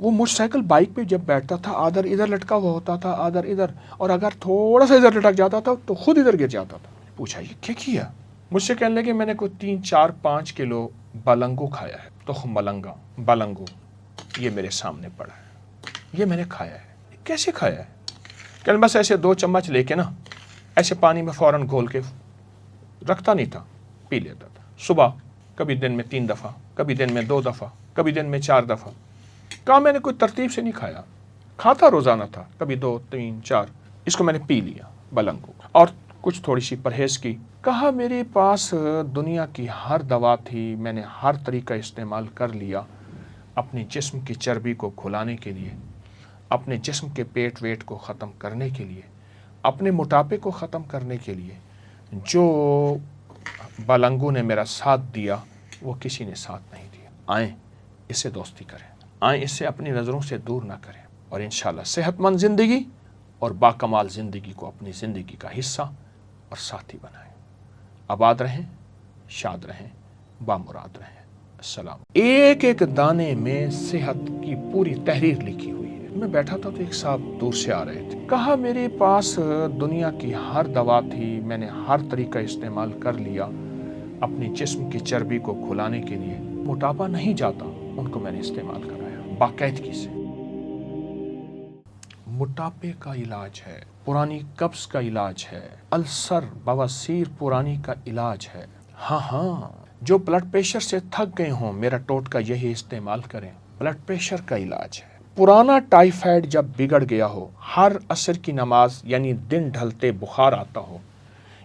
وہ motor cycle bike پہ جب بیٹھتا تھا آدھر ادھر لٹکا ہوا ہوتا تھا آدھر ادھر، اور اگر تھوڑا سا ادھر لٹک جاتا تھا تو خود ادھر گر جاتا تھا۔ پوچھا یہ کیا کیا؟ مجھ سے کہنے لگے میں نے کوئی 3-4-5 کلو بلنگو کھایا ہے، تخم ملنگا بلنگو، یہ میرے سامنے پڑا ہے، یہ میں نے کھایا ہے۔ کیسے کھایا ہے؟ کہ بس ایسے 2 چمچ لے کے نا ایسے پانی میں فوراً گھول کے رکھتا نہیں تھا، پی لیتا تھا صبح، کبھی دن میں 3 دفعہ، کبھی دن میں 2 دفعہ، کبھی دن میں 4 دفعہ۔ کہا میں نے کوئی ترتیب سے نہیں کھایا، کھاتا روزانہ تھا، کبھی 2-3-4، اس کو میں نے پی لیا بلنگو اور کچھ تھوڑی سی پرہیز کی۔ کہا میرے پاس دنیا کی ہر دوا تھی، میں نے ہر طریقہ استعمال کر لیا اپنے جسم کی چربی کو کھلانے کے لیے، اپنے جسم کے پیٹ ویٹ کو ختم کرنے کے لیے، اپنے موٹاپے کو ختم کرنے کے لیے۔ جو بلنگو نے میرا ساتھ دیا وہ کسی نے ساتھ نہیں دیا۔ آئیں اس سے دوستی کریں، آئیں اس سے اپنی نظروں سے دور نہ کریں، اور انشاءاللہ صحت مند زندگی اور باکمال زندگی کو اپنی زندگی کا حصہ اور ساتھی بنائیں۔ آباد رہیں، شاد رہیں، بامراد رہیں۔ السلام۔ ایک ایک دانے میں صحت کی پوری تحریر لکھی ہوئی ہے۔ میں بیٹھا تھا تو ایک صاحب دور سے آ رہے تھے۔ کہا میرے پاس دنیا کی ہر دوا تھی، میں نے ہر طریقہ استعمال کر لیا اپنے جسم کی چربی کو کھلانے کے لیے، موٹاپا نہیں جاتا، ان کو میں نے استعمال کرایا باقاعدگی سے۔ موٹاپے کا علاج ہے، پرانی قبض کا علاج ہے، السر بواسیر پرانی کا علاج ہے۔ ہاں، جو بلڈ پریشر سے تھک گئے ہوں میرا ٹوٹکا یہی استعمال کریں، بلڈ پریشر کا علاج ہے۔ پرانا ٹائیفائڈ جب بگڑ گیا ہو، ہر عصر کی نماز یعنی دن ڈھلتے بخار آتا ہو،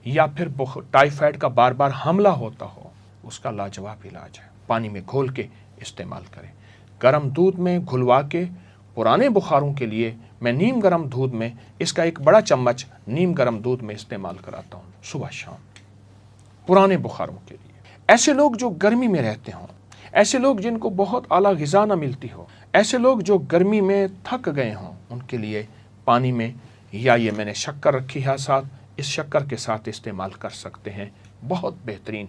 یا پھر ٹائیفائڈ کا بار بار حملہ ہوتا ہو، اس کا لاجواب علاج ہے۔ پانی میں گھول کے استعمال کریں، گرم دودھ میں گھلوا کے۔ پرانے بخاروں کے لیے میں نیم گرم دودھ میں اس کا ایک بڑا چمچ نیم گرم دودھ میں استعمال کراتا ہوں صبح شام، پرانے بخاروں کے لیے۔ ایسے لوگ جو گرمی میں رہتے ہوں، ایسے لوگ جن کو بہت اعلیٰ غذا نہ ملتی ہو، ایسے لوگ جو گرمی میں تھک گئے ہوں، ان کے لیے پانی میں، یا یہ میں نے شکر رکھی ہے ساتھ، اس شکر کے ساتھ استعمال کر سکتے ہیں، بہت بہترین۔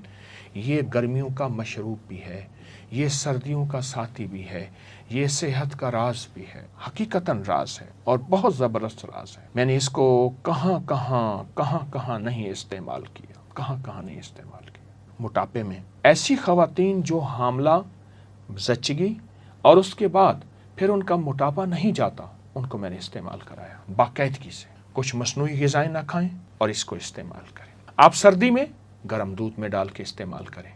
یہ گرمیوں کا مشروب بھی ہے، یہ سردیوں کا ساتھی بھی ہے، یہ صحت کا راز بھی ہے، حقیقتاً راز ہے اور بہت زبردست راز ہے۔ میں نے اس کو کہاں نہیں استعمال کیا، کہاں نہیں استعمال کیا۔ موٹاپے میں ایسی خواتین جو حاملہ، زچگی اور اس کے بعد پھر ان کا موٹاپا نہیں جاتا، ان کو میں نے استعمال کرایا باقاعدگی سے۔ کچھ مصنوعی غذائیں نہ کھائیں اور اس کو استعمال کریں۔ آپ سردی میں گرم دودھ میں ڈال کے استعمال کریں،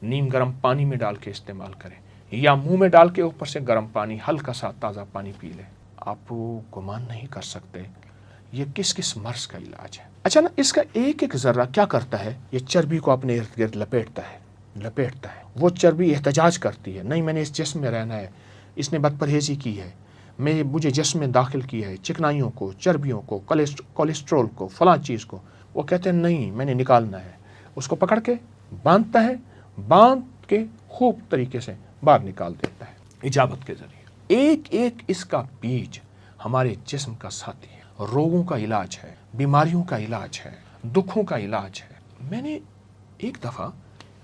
نیم گرم پانی میں ڈال کے استعمال کریں، یا منہ میں ڈال کے اوپر سے گرم پانی، ہلکا سا تازہ پانی پی لیں۔ آپ گمان نہیں کر سکتے یہ کس مرض کا علاج ہے۔ اچھا نا، اس کا ایک ایک ذرہ کیا کرتا ہے، یہ چربی کو اپنے ارد گرد لپیٹتا ہے۔ وہ چربی احتجاج کرتی ہے، نہیں میں نے اس جسم میں رہنا ہے، اس نے بد پرہیزی کی ہے، مجھے جسم میں داخل کیا ہے چکنائیوں کو، چربیوں کو، کولیسٹرول کو، فلاں چیز کو۔ وہ کہتے ہیں نہیں میں نے نکالنا ہے، اس کو پکڑ کے باندھتا ہے، باندھ کے خوب طریقے سے باہر نکال دیتا ہے اجابت کے ذریعے۔ ایک ایک اس کا بیج ہمارے جسم کا ساتھی ہے، روگوں کا علاج ہے، بیماریوں کا علاج ہے، دکھوں کا علاج ہے۔ میں نے ایک دفعہ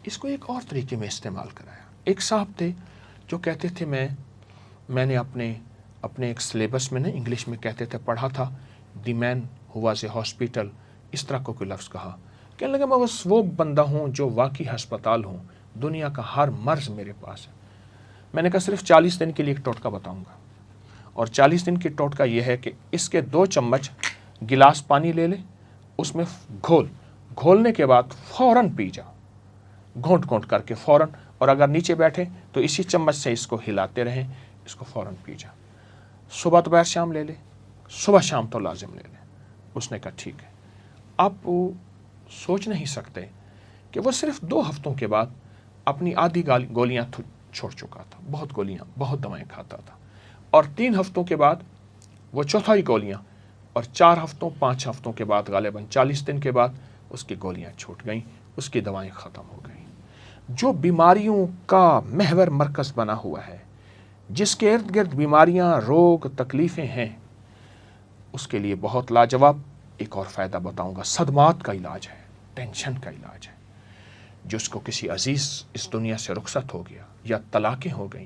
اس کو ایک اور طریقے میں استعمال کرایا۔ ایک صاحب تھے جو کہتے تھے میں نے اپنے ایک سلیبس میں انگلش میں کہتے تھے پڑھا تھا، دی مین ہو واز اے ہاسپٹل، اس طرح کو کوئی لفظ کہا۔ کہنے لگا میں بس وہ بندہ ہوں جو واقعی ہسپتال ہوں، دنیا کا ہر مرض میرے پاس ہے۔ میں نے کہا صرف 40 دن کے لیے ایک ٹوٹکا بتاؤں گا، اور 40 دن کی ٹوٹکا یہ ہے کہ اس کے 2 چمچ گلاس پانی لے لے، اس میں گھولنے کے بعد فوراً پی جا، گھونٹ کر کے فوراً، اور اگر نیچے بیٹھے تو اسی چمچ سے اس کو ہلاتے رہیں، اس کو فوراً پی جا۔ صبح دوپہر شام لے لے، صبح شام تو لازم لے لے۔ اس نے کہا ٹھیک ہے۔ آپ سوچ نہیں سکتے کہ وہ صرف 2 ہفتوں کے بعد اپنی آدھی گولیاں چھوڑ چکا تھا، بہت دوائیں کھاتا تھا، اور 3 ہفتوں کے بعد وہ چوتھائی گولیاں، اور 4 ہفتوں 5 ہفتوں کے بعد غالباً 40 دن کے بعد اس کی گولیاں چھوٹ گئیں، اس کی دوائیں ختم ہو گئیں۔ جو بیماریوں کا محور مرکز بنا ہوا ہے، جس کے ارد گرد بیماریاں، روگ، تکلیفیں ہیں، اس کے لیے بہت لاجواب ایک اور فائدہ بتاؤں گا۔ صدمات کا علاج ہے، ٹینشن کا علاج ہے۔ جس کو کسی عزیز اس دنیا سے رخصت ہو گیا، یا طلاقیں ہو گئیں،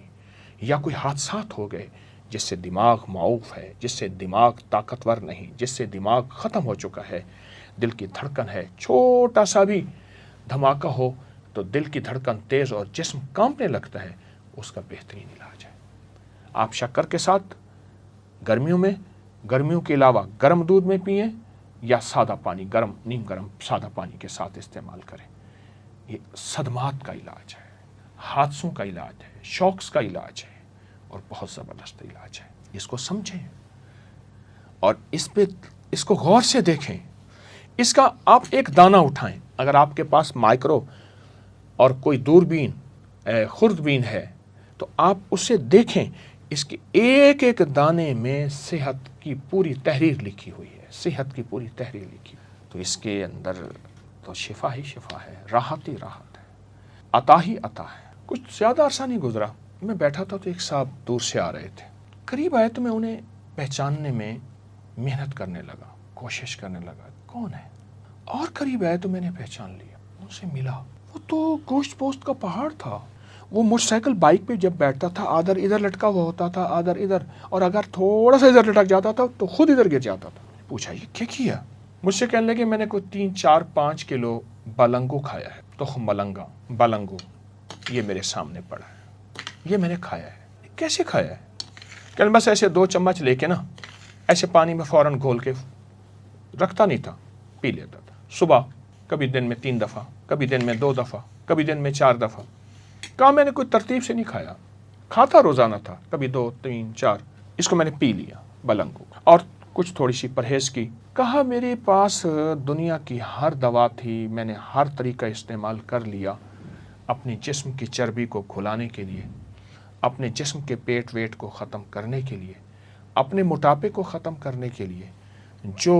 یا کوئی حادثات ہو گئے، جس سے دماغ معوف ہے، جس سے دماغ طاقتور نہیں، جس سے دماغ ختم ہو چکا ہے، دل کی دھڑکن ہے، چھوٹا سا بھی دھماکہ ہو تو دل کی دھڑکن تیز اور جسم کانپنے لگتا ہے، اس کا بہترین علاج ہے۔ آپ شکر کے ساتھ گرمیوں کے علاوہ گرم دودھ میں پئیں یا سادہ پانی، نیم گرم سادہ پانی کے ساتھ استعمال کریں۔ یہ صدمات کا علاج ہے، حادثوں کا علاج ہے، شوکس کا علاج ہے اور بہت زبردست علاج ہے۔ اس کو سمجھیں اور اس کو غور سے دیکھیں۔ اس کا آپ ایک دانہ اٹھائیں، اگر آپ کے پاس مائکرو اور کوئی دوربین خوردبین ہے تو آپ اسے دیکھیں، اس کے ایک ایک دانے میں صحت کی پوری تحریر لکھی ہوئی ہے، صحت کی پوری تحریر لکھی ہوئی۔ تو اس کے اندر تو شفا ہی شفا ہے، راحت ہی راحت ہے، عطا ہی عطا ہے۔ کچھ زیادہ عرصہ نہیں گزرا، میں بیٹھا تھا تو ایک صاحب دور سے آ رہے تھے، قریب آئے تو میں انہیں پہچاننے میں محنت کرنے لگا، کوشش کرنے لگا کون ہے، اور قریب آئے تو میں نے پہچان لیا، ان سے ملا۔ وہ تو گوشت پوست کا پہاڑ تھا۔ وہ موٹر سائیکل بائک پہ جب بیٹھتا تھا آدھر ادھر لٹکا ہوا ہوتا تھا، آدھر ادھر، اور اگر تھوڑا سا ادھر لٹک جاتا تھا تو خود ادھر گر جاتا تھا۔ پوچھا یہ کیا کیا؟ مجھ سے کہنے لگے میں نے کوئی 3-4-5 کلو بلنگو کھایا ہے، تخم بلنگو، یہ میرے سامنے پڑا ہے، یہ میں نے کھایا ہے۔ کیسے کھایا ہے؟ کہ بس ایسے 2 چمچ لے کے نا ایسے پانی میں فوراً گھول کے رکھتا نہیں تھا، پی لیتا تھا۔ صبح کبھی دن میں 3 دفعہ، کبھی دن میں 2 دفعہ، کبھی دن میں 4 دفعہ۔ کہا میں نے کوئی ترتیب سے نہیں کھایا، کھاتا روزانہ تھا، کبھی 2 3 4، اس کو میں نے پی لیا بلنگو، اور کچھ تھوڑی سی پرہیز کی۔ کہا میرے پاس دنیا کی ہر دوا تھی، میں نے ہر طریقہ استعمال کر لیا اپنے جسم کی چربی کو کھلانے کے لیے، اپنے جسم کے پیٹ ویٹ کو ختم کرنے کے لیے، اپنے موٹاپے کو ختم کرنے کے لیے۔ جو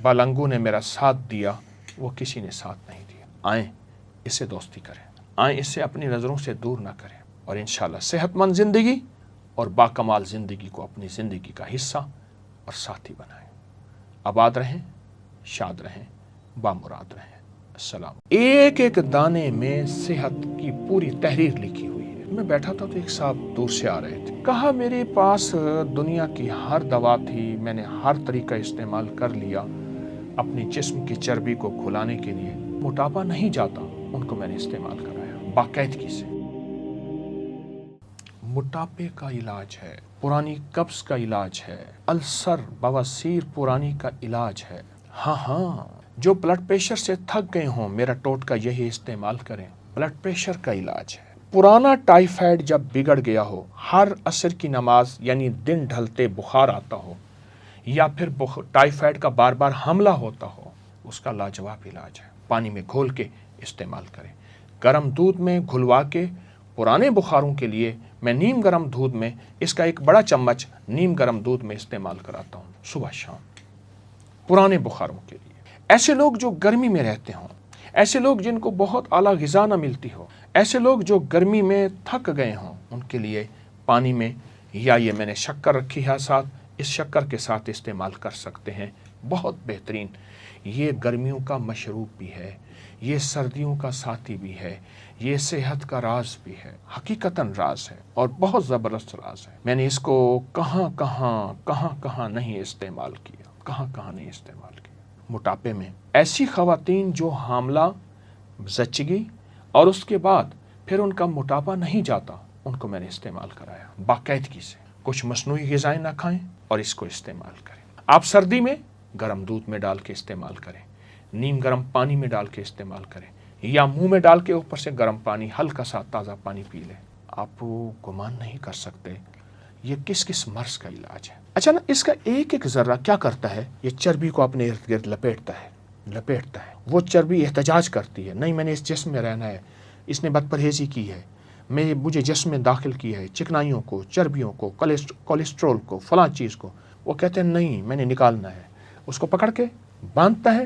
بلنگو نے میرا ساتھ دیا وہ کسی نے ساتھ نہیں دیا۔ آئیں اس سے دوستی کریں، آئیں اس سے اپنی نظروں سے دور نہ کریں، اور انشاءاللہ صحت مند زندگی اور باکمال زندگی کو اپنی زندگی کا حصہ اور ساتھی بنائیں۔ آباد رہیں، شاد رہیں، بامراد رہیں۔ السلام۔ ایک ایک دانے میں صحت کی پوری تحریر لکھی ہوئی ہے۔ میں بیٹھا تھا تو ایک صاحب دور سے آ رہے تھے، کہا میرے پاس دنیا کی ہر دوا تھی، میں نے ہر طریقہ استعمال کر لیا اپنے جسم کی چربی کو کھلانے کے لیے، موٹاپا نہیں جاتا، ان کو میں نے استعمال کرایا باقاعدگی سے۔ موٹاپے کا علاج ہے، پرانی قبض کا علاج ہے، السر بواسیر پرانی کا علاج ہے۔ ہاں، جو بلڈ پریشر سے تھک گئے ہوں میرا ٹوٹکا یہی استعمال کریں، بلڈ پریشر کا علاج ہے۔ پرانا ٹائیفائڈ جب بگڑ گیا ہو، ہر عصر کی نماز یعنی دن ڈھلتے بخار آتا ہو، یا پھر ٹائیفائڈ کا بار بار حملہ ہوتا ہو، اس کا لاجواب علاج ہے، پانی میں گھول کے استعمال کریں۔ گرم دودھ میں گھلوا کے پرانے بخاروں کے لیے میں نیم گرم دودھ میں اس کا ایک بڑا چمچ نیم گرم دودھ میں استعمال کراتا ہوں صبح شام، پرانے بخاروں کے لیے۔ ایسے لوگ جو گرمی میں رہتے ہوں، ایسے لوگ جن کو بہت اعلیٰ غذا نہ ملتی ہو، ایسے لوگ جو گرمی میں تھک گئے ہوں، ان کے لیے پانی میں، یا یہ میں نے شکر رکھی ہے ساتھ، اس شکر کے ساتھ استعمال کر سکتے ہیں، بہت بہترین۔ یہ گرمیوں کا مشروب بھی ہے، یہ سردیوں کا ساتھی بھی ہے، یہ صحت کا راز بھی ہے، حقیقتاً راز ہے اور بہت زبردست راز ہے۔ میں نے اس کو کہاں نہیں استعمال کیا، موٹاپے میں ایسی خواتین جو حاملہ، زچگی اور اس کے بعد پھر ان کا موٹاپا نہیں جاتا، ان کو میں نے استعمال کرایا باقاعدگی سے۔ کچھ مصنوعی غذائیں نہ کھائیں اور اس کو استعمال کریں۔ آپ سردی میں گرم دودھ میں ڈال کے استعمال کریں، نیم گرم پانی میں ڈال کے استعمال کریں، یا منہ میں ڈال کے اوپر سے گرم پانی، ہلکا سا تازہ پانی پی لیں۔ آپ گمان نہیں کر سکتے یہ کس مرض کا علاج ہے۔ اچھا نا، اس کا ایک ایک ذرہ کیا کرتا ہے، یہ چربی کو اپنے ارد گرد لپیٹتا ہے۔ وہ چربی احتجاج کرتی ہے، نہیں میں نے اس جسم میں رہنا ہے، اس نے بد پرہیزی کی ہے، مجھے جسم میں داخل کیا ہے چکنائیوں کو، چربیوں کو، کولیسٹرول کو، فلاں چیز کو۔ وہ کہتے ہیں نہیں میں نے نکالنا ہے، اس کو پکڑ کے باندھتا ہے،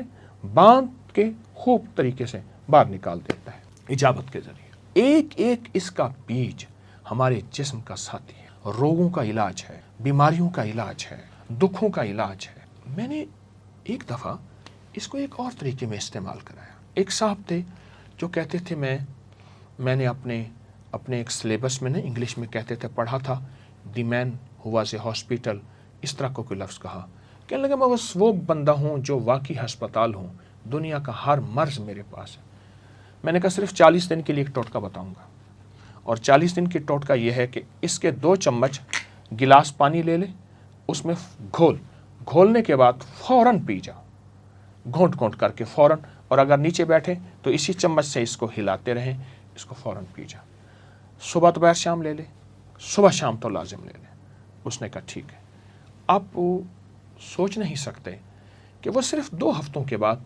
باندھ کے خوب طریقے سے باہر نکال دیتا ہے اجابت کے ذریعے۔ ایک ایک اس کا بیج ہمارے جسم کا ساتھی ہے، روگوں کا علاج ہے، بیماریوں کا علاج ہے، دکھوں کا علاج ہے۔ میں نے ایک دفعہ اس کو ایک اور طریقے میں استعمال کرایا۔ ایک صاحب تھے جو کہتے تھے میں نے اپنے ایک سلیبس میں انگلش میں کہتے تھے پڑھا تھا دی مین ہو واز اے ہاسپٹل، اس طرح کو کوئی لفظ کہا. کہنے لگا میں بس وہ بندہ ہوں جو واقعی ہسپتال ہوں، دنیا کا ہر مرض میرے پاس ہے. میں نے کہا صرف 40 دن کے لیے ایک ٹوٹکا بتاؤں گا، اور 40 دن کی ٹوٹکا یہ ہے کہ اس کے 2 چمچ گلاس پانی لے لے، اس میں گھولنے کے بعد فوراً پی جا، گھونٹ گھونٹ کر کے فوراً، اور اگر نیچے بیٹھے تو اسی چمچ سے اس کو ہلاتے رہیں، اس کو فوراً پی جا. صبح دوپہر شام لے لے، صبح شام تو لازم لے لے. اس نے کہا ٹھیک ہے. آپ سوچ نہیں سکتے کہ وہ صرف 2 ہفتوں کے بعد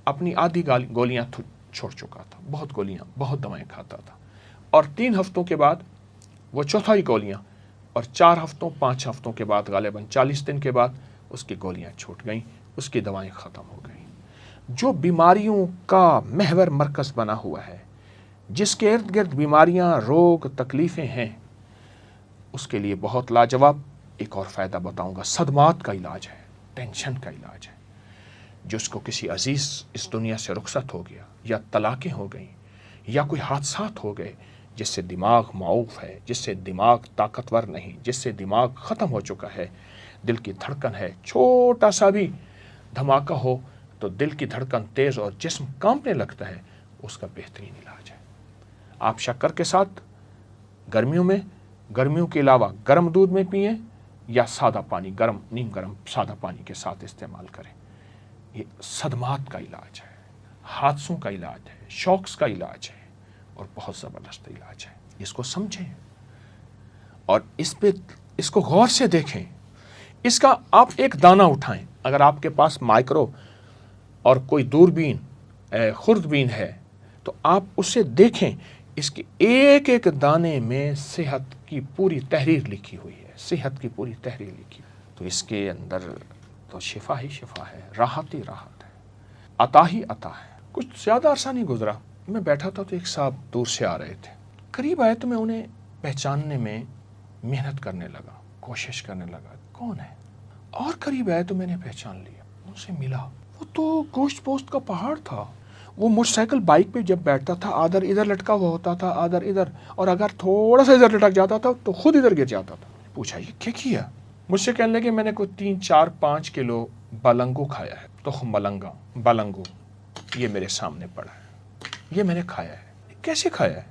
اپنی آدھی گولیاں چھوڑ چکا تھا. بہت گولیاں، بہت دوائیں کھاتا تھا، اور 3 ہفتوں کے بعد وہ چوتھائی گولیاں، اور 4 ہفتوں 5 ہفتوں کے بعد غالباً 40 دن کے بعد اس کی گولیاں چھوٹ گئیں، اس کی دوائیں ختم ہو گئیں. جو بیماریوں کا محور مرکز بنا ہوا ہے، جس کے ارد گرد بیماریاں، روگ، تکلیفیں ہیں، اس کے لیے بہت لاجواب ایک اور فائدہ بتاؤں گا. صدمات کا علاج ہے، ٹینشن کا علاج ہے. جس کو کسی عزیز اس دنیا سے رخصت ہو گیا، یا طلاقیں ہو گئیں، یا کوئی حادثات ہو گئے، جس سے دماغ معوف ہے، جس سے دماغ طاقتور نہیں، جس سے دماغ ختم ہو چکا ہے، دل کی دھڑکن ہے، چھوٹا سا بھی دھماکہ ہو تو دل کی دھڑکن تیز اور جسم کانپنے لگتا ہے، اس کا بہترین علاج ہے. آپ شکر کے ساتھ گرمیوں کے علاوہ گرم دودھ میں پئیں، یا سادہ پانی، گرم نیم گرم سادہ پانی کے ساتھ استعمال کریں. یہ صدمات کا علاج ہے، حادثوں کا علاج ہے، شوکس کا علاج ہے، اور بہت زبردست علاج ہے. اس کو سمجھیں اور اس کو غور سے دیکھیں. اس کا آپ ایک دانہ اٹھائیں. اگر آپ کے پاس مائکرو اور کوئی دوربین، خوردبین ہے، تو آپ اسے دیکھیں. اس کے ایک ایک دانے میں صحت کی پوری تحریر لکھی ہوئی ہے، صحت کی پوری تحریر لکھی ہوئی. تو اس کے اندر تو شفا ہی شفا ہے، راحت ہی راحت ہے، عطا ہی عطا ہے. کچھ زیادہ عرصہ نہیں گزرا، میں بیٹھا تھا تو ایک صاحب دور سے آ رہے تھے. قریب آئے تو میں انہیں پہچاننے میں محنت کرنے لگا، کوشش کرنے لگا کون ہے. اور قریب آئے تو میں نے پہچان لیا، ان سے ملا. وہ تو گوشت پوست کا پہاڑ تھا. وہ موٹر سائیکل بائک پہ جب بیٹھتا تھا، آدھر ادھر لٹکا ہوا ہوتا تھا، آدھر ادھر، اور اگر تھوڑا سا ادھر لٹک جاتا تھا تو خود ادھر گر جاتا تھا. پوچھا یہ کیا کیا؟ مجھ سے کہنے لگے میں نے کوئی 3 4 5 کلو بلنگو کھایا ہے. تخم بلنگو یہ میرے سامنے پڑا ہے، یہ میں نے کھایا ہے. کیسے کھایا ہے؟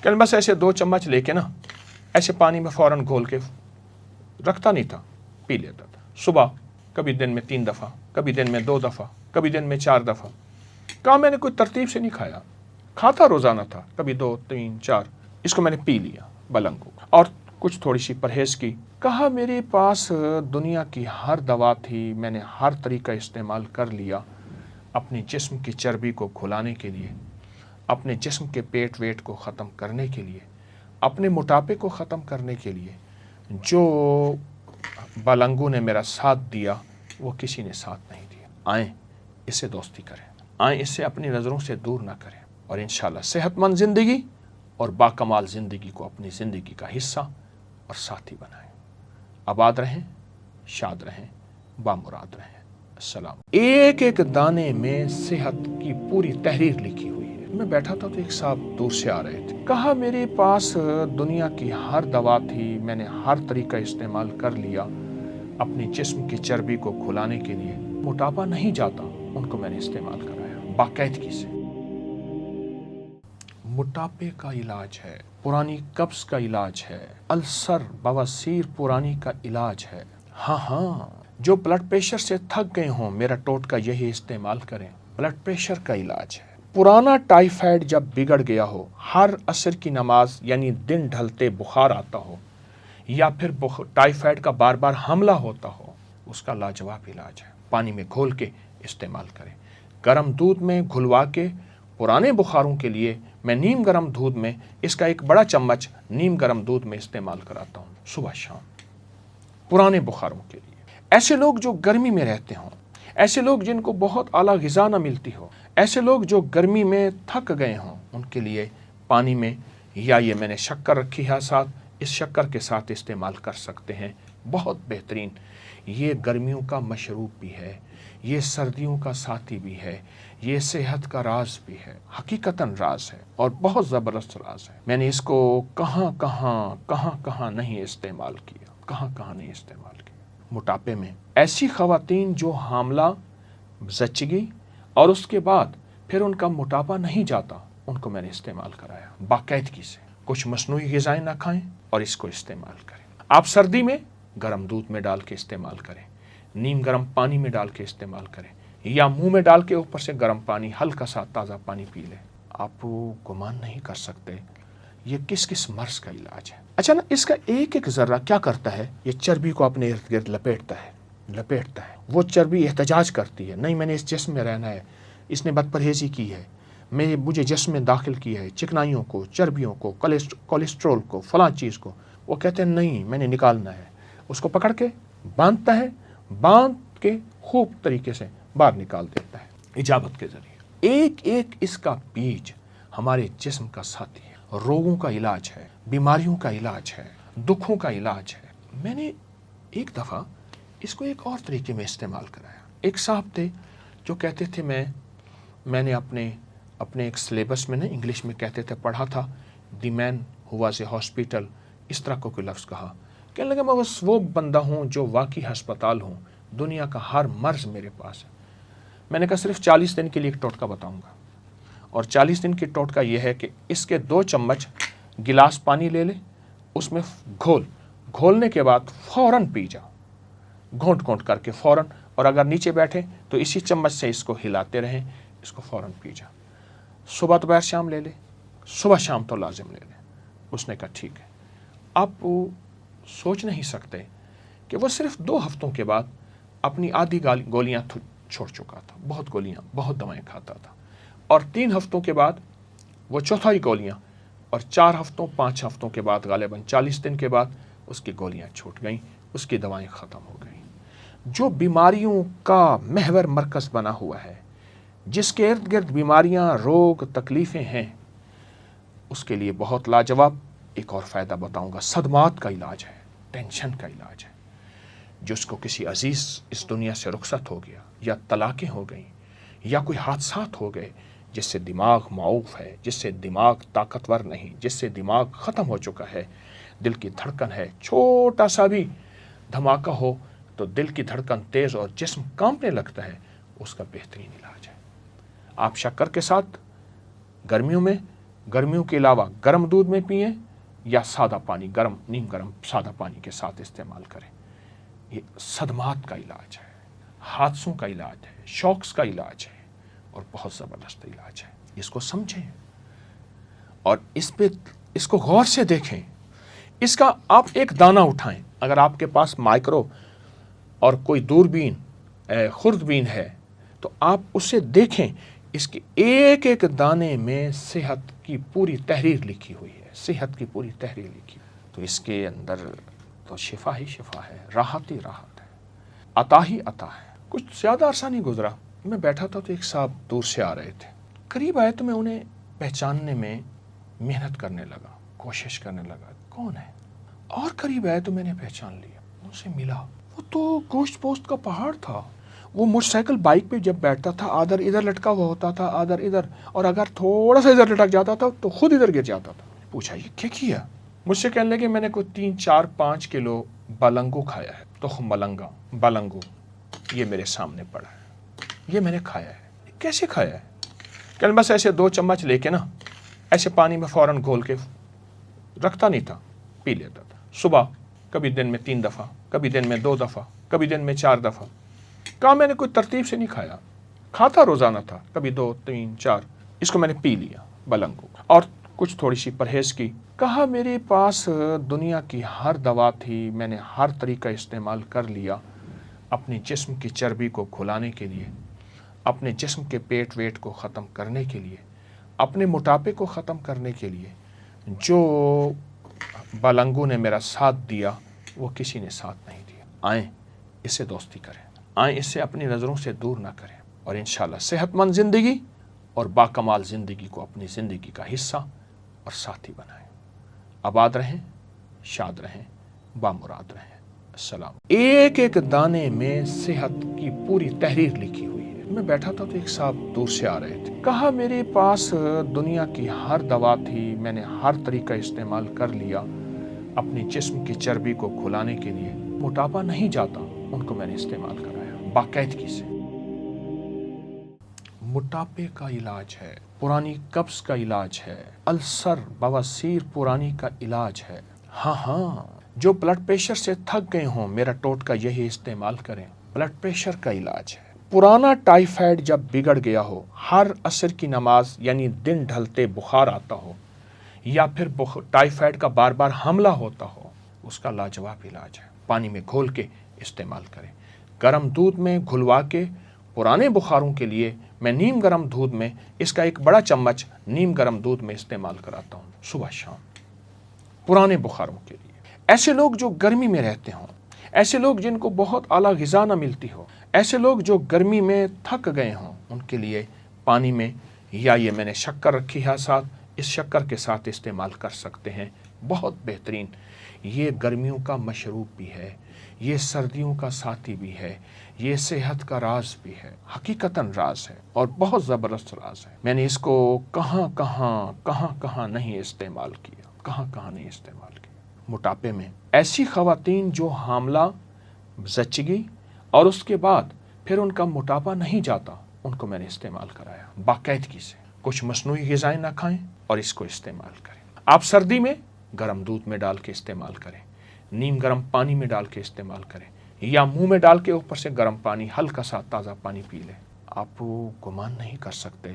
کہ بس ایسے 2 چمچ لے کے نا، ایسے پانی میں فوراً گھول کے رکھتا نہیں تھا، پی لیتا تھا. صبح کبھی دن میں 3 دفعہ، کبھی دن میں 2 دفعہ، کبھی دن میں 4 دفعہ. کہا میں نے کوئی ترتیب سے نہیں کھایا، کھاتا روزانہ تھا، کبھی 2 3 4. اس کو میں نے پی لیا بلنگو، اور کچھ تھوڑی سی پرہیز کی. کہا میرے پاس دنیا کی ہر دوا تھی، میں نے ہر طریقہ استعمال کر لیا اپنے جسم کی چربی کو کھلانے کے لیے، اپنے جسم کے پیٹ ویٹ کو ختم کرنے کے لیے، اپنے موٹاپے کو ختم کرنے کے لیے. جو بلنگو نے میرا ساتھ دیا وہ کسی نے ساتھ نہیں دیا. آئیں اس سے دوستی کریں، آئیں اس سے اپنی نظروں سے دور نہ کریں، اور انشاءاللہ صحت مند زندگی اور باکمال زندگی کو اپنی زندگی کا حصہ اور ساتھی بنائیں. آباد رہیں، شاد رہیں، بامراد رہیں. السلام. ایک ایک دانے میں صحت کی پوری تحریر لکھی ہوئی ہے. میں بیٹھا تھا تو ایک صاحب دور سے آ رہے تھے. کہا میرے پاس دنیا کی ہر دوا تھی، میں نے ہر طریقہ استعمال کر لیا اپنے جسم کی چربی کو کھلانے کے لیے. موٹاپا نہیں جاتا، ان کو میں نے استعمال کرایا باقاعدگی سے. موٹاپے کا علاج ہے، پرانی قبض کا علاج ہے، السر بواسیر پرانی کا علاج ہے. ہاں جو بلڈ پریشر سے تھک گئے ہوں، میرا ٹوٹکا یہی استعمال کریں. بلڈ پریشر کا علاج ہے. پرانا ٹائیفائڈ جب بگڑ گیا ہو، ہر عصر کی نماز یعنی دن ڈھلتے بخار آتا ہو، یا پھر ٹائیفائڈ کا بار بار حملہ ہوتا ہو، اس کا لاجواب علاج ہے. پانی میں گھول کے استعمال کریں. گرم دودھ میں گھلوا کے پرانے بخاروں کے لیے میں نیم گرم دودھ میں اس کا ایک بڑا چمچ نیم گرم دودھ میں استعمال کراتا ہوں صبح شام، پرانے بخاروں کے لیے. ایسے لوگ جو گرمی میں رہتے ہوں، ایسے لوگ جن کو بہت اعلیٰ غذا نہ ملتی ہو، ایسے لوگ جو گرمی میں تھک گئے ہوں، ان کے لیے پانی میں، یا یہ میں نے شکر رکھی ہے ساتھ، اس شکر کے ساتھ استعمال کر سکتے ہیں. بہت بہترین. یہ گرمیوں کا مشروب بھی ہے, یہ سردیوں کا ساتھی بھی ہے, یہ صحت کا راز بھی ہے, حقیقتاً راز ہے اور بہت زبردست راز ہے. میں نے اس کو کہاں نہیں استعمال کیا. موٹاپے میں ایسی خواتین جو حاملہ, زچگی اور اس کے بعد پھر ان کا موٹاپا نہیں جاتا, ان کو میں نے استعمال کرایا باقاعدگی سے. کچھ مصنوعی غذائیں نہ کھائیں اور اس کو استعمال کریں. آپ سردی میں گرم دودھ میں ڈال کے استعمال کریں, نیم گرم پانی میں ڈال کے استعمال کریں, یا منہ میں ڈال کے اوپر سے گرم پانی, ہلکا سا تازہ پانی پی لیں. آپ گمان نہیں کر سکتے یہ کس مرض کا علاج ہے. اچھا نا, اس کا ایک ذرہ کیا کرتا ہے, یہ چربی کو اپنے ارد گرد لپیٹتا ہے. وہ چربی احتجاج کرتی ہے, نہیں میں نے اس جسم میں رہنا ہے, اس نے بد پرہیزی کی ہے, مجھے جسم میں داخل کیا ہے چکنائیوں کو, چربیوں کو, کولیسٹرول کو, فلاں چیز کو. وہ کہتے ہیں نہیں میں نے نکالنا ہے. اس کو پکڑ کے باندھتا ہے, باندھ کے خوب طریقے سے باہر نکال دیتا ہے اجابت کے ذریعے. ایک اس کا بیج ہمارے جسم کا ساتھی ہے, روگوں کا علاج ہے, بیماریوں کا علاج ہے, دکھوں کا علاج ہے. میں نے ایک دفعہ اس کو ایک اور طریقے میں استعمال کرایا. ایک صاحب تھے جو کہتے تھے, میں نے اپنے ایک سلیبس میں انگلش میں کہتے تھے پڑھا تھا, دی مین ہو واز اے ہاسپٹل, اس طرح کو کوئی لفظ کہا. کہنے لگا میں بس وہ بندہ ہوں جو واقعی ہسپتال ہوں, دنیا کا ہر مرض میرے پاس ہے. میں نے کہا صرف 40 دن کے لیے ایک ٹوٹکا بتاؤں گا, اور 40 دن کی ٹوٹکا یہ ہے کہ اس کے 2 چمچ گلاس پانی لے لے, اس میں گھولنے کے بعد فوراً پی جا, گھونٹ کر کے فوراً, اور اگر نیچے بیٹھے تو اسی چمچ سے اس کو ہلاتے رہیں, اس کو فوراً پی جا. صبح دوپہر شام لے لے, صبح شام تو لازم لے لے. اس نے کہا ٹھیک ہے. آپ سوچ نہیں سکتے کہ وہ صرف 2 ہفتوں کے بعد اپنی آدھی گولیاں چھوڑ چکا تھا, بہت دوائیں کھاتا تھا, اور 3 ہفتوں کے بعد وہ چوتھائی گولیاں, اور 4 ہفتوں 5 ہفتوں کے بعد غالباً 40 دن کے بعد اس کی گولیاں چھوٹ گئیں, اس کی دوائیں ختم ہو گئیں. جو بیماریوں کا محور مرکز بنا ہوا ہے, جس کے ارد گرد بیماریاں, روگ, تکلیفیں ہیں, اس کے لیے بہت لاجواب ایک اور فائدہ بتاؤں گا. صدمات کا علاج ہے, ٹینشن کا علاج ہے. جس کو کسی عزیز اس دنیا سے رخصت ہو گیا, یا طلاقیں ہو گئیں, یا کوئی حادثات ہو گئے, جس سے دماغ معوف ہے, جس سے دماغ طاقتور نہیں, جس سے دماغ ختم ہو چکا ہے, دل کی دھڑکن ہے, چھوٹا سا بھی دھماکہ ہو تو دل کی دھڑکن تیز اور جسم کانپنے لگتا ہے, اس کا بہترین علاج ہے. آپ شکر کے ساتھ گرمیوں کے علاوہ گرم دودھ میں پئیں, یا سادہ پانی, نیم گرم سادہ پانی کے ساتھ استعمال کریں. یہ صدمات کا علاج ہے, حادثوں کا علاج ہے, شوکس کا علاج ہے, اور بہت زبردست علاج ہے. اس کو سمجھیں اور اس کو غور سے دیکھیں. اس کا آپ ایک دانہ اٹھائیں, اگر آپ کے پاس مائکرو اور کوئی دوربین, خوردبین ہے, تو آپ اسے دیکھیں. اس کے ایک دانے میں صحت کی پوری تحریر لکھی ہوئی ہے, تو اس کے اندر تو شفا ہی شفا ہے, راحت ہی راحت ہے, عطا ہی عطا ہے. کچھ زیادہ عرصہ نہیں گزرا, میں بیٹھا تھا تو ایک صاحب دور سے آ رہے تھے. قریب آئے تو میں انہیں پہچاننے میں محنت کرنے لگا, کوشش کرنے لگا کون ہے, اور قریب آئے تو میں نے پہچان لیا. ان سے ملا, وہ تو گوشت پوست کا پہاڑ تھا. وہ موٹر سائیکل بائک پہ جب بیٹھتا تھا, آدھر ادھر لٹکا ہوا ہوتا تھا, آدھر ادھر, اور اگر تھوڑا سا ادھر لٹک جاتا تھا تو خود ادھر گر جاتا تھا. پوچھا یہ کیا کیا؟ مجھ سے کہنے لگے میں نے کوئی 3, 4, 5 کلو بلنگو کھایا ہے, تخم بلنگو, یہ میرے سامنے پڑا ہے, یہ میں نے کھایا ہے. کیسے کھایا ہے؟ کہ بس ایسے 2 چمچ لے کے نا, ایسے پانی میں فوراً گھول کے رکھتا نہیں تھا, پی لیتا تھا. صبح کبھی دن میں 3 دفعہ, کبھی دن میں 2 دفعہ, کبھی دن میں 4 دفعہ. کہا میں نے کوئی ترتیب سے نہیں کھایا, کھاتا روزانہ تھا, کبھی 2, 3, 4. اس کو میں نے پی لیا بلنگو, اور کچھ تھوڑی سی پرہیز کی. کہا میرے پاس دنیا کی ہر دوا تھی, میں نے ہر طریقہ استعمال کر لیا اپنے جسم کی چربی کو کھلانے کے لیے, اپنے جسم کے پیٹ ویٹ کو ختم کرنے کے لیے, اپنے موٹاپے کو ختم کرنے کے لیے. جو بلنگو نے میرا ساتھ دیا وہ کسی نے ساتھ نہیں دیا. آئیں اس سے دوستی کریں, آئیں اس سے اپنی نظروں سے دور نہ کریں, اور انشاءاللہ صحت مند زندگی اور باکمال زندگی کو اپنی زندگی کا حصہ اور ساتھی بنائیں. آباد رہیں, شاد رہیں, بامراد رہیں. السلام۔ ایک ایک دانے میں صحت کی پوری تحریر لکھی ہوئی ہے۔ میں بیٹھا تھا تو ایک صاحب دور سے آ رہے تھے، کہا میرے پاس دنیا کی ہر دوا تھی، میں نے ہر طریقہ استعمال کر لیا اپنے جسم کی چربی کو کھلانے کے لیے، موٹاپا نہیں جاتا، ان کو میں نے استعمال کرایا باقاعدگی سے۔ موٹاپے کا علاج ہے، پرانی قبض کا علاج ہے، السر بواسیر پرانی کا علاج ہے۔ ہاں، جو بلڈ پریشر سے تھک گئے ہوں، میرا ٹوٹکا یہی استعمال کریں، بلڈ پریشر کا علاج ہے۔ پرانا ٹائیفائڈ جب بگڑ گیا ہو، ہر عصر کی نماز یعنی دن ڈھلتے بخار آتا ہو، یا پھر ٹائیفائڈ کا بار بار حملہ ہوتا ہو، اس کا لاجواب علاج ہے، پانی میں گھول کے استعمال کریں۔ گرم دودھ میں گھلوا کے پرانے بخاروں کے لیے میں نیم گرم دودھ میں اس کا ایک بڑا چمچ نیم گرم دودھ میں استعمال کراتا ہوں صبح شام، پرانے بخاروں کے لیے۔ ایسے لوگ جو گرمی میں رہتے ہوں، ایسے لوگ جن کو بہت اعلیٰ غذا نہ ملتی ہو، ایسے لوگ جو گرمی میں تھک گئے ہوں، ان کے لیے پانی میں یا یہ میں نے شکر رکھی ہے ساتھ، اس شکر کے ساتھ استعمال کر سکتے ہیں، بہت بہترین۔ یہ گرمیوں کا مشروب بھی ہے، یہ سردیوں کا ساتھی بھی ہے، یہ صحت کا راز بھی ہے، حقیقتاً راز ہے اور بہت زبردست راز ہے۔ میں نے اس کو کہاں نہیں استعمال کیا، کہاں نہیں استعمال کیا۔ موٹاپے میں ایسی خواتین جو حاملہ، زچگی اور اس کے بعد پھر ان کا موٹاپا نہیں جاتا، ان کو میں نے استعمال کرایا باقاعدگی سے۔ کچھ مصنوعی غذائیں نہ کھائیں اور اس کو استعمال کریں۔ آپ سردی میں گرم دودھ میں ڈال کے استعمال کریں، نیم گرم پانی میں ڈال کے استعمال کریں، یا منہ میں ڈال کے اوپر سے گرم پانی، ہلکا سا تازہ پانی پی لیں۔ آپ گمان نہیں کر سکتے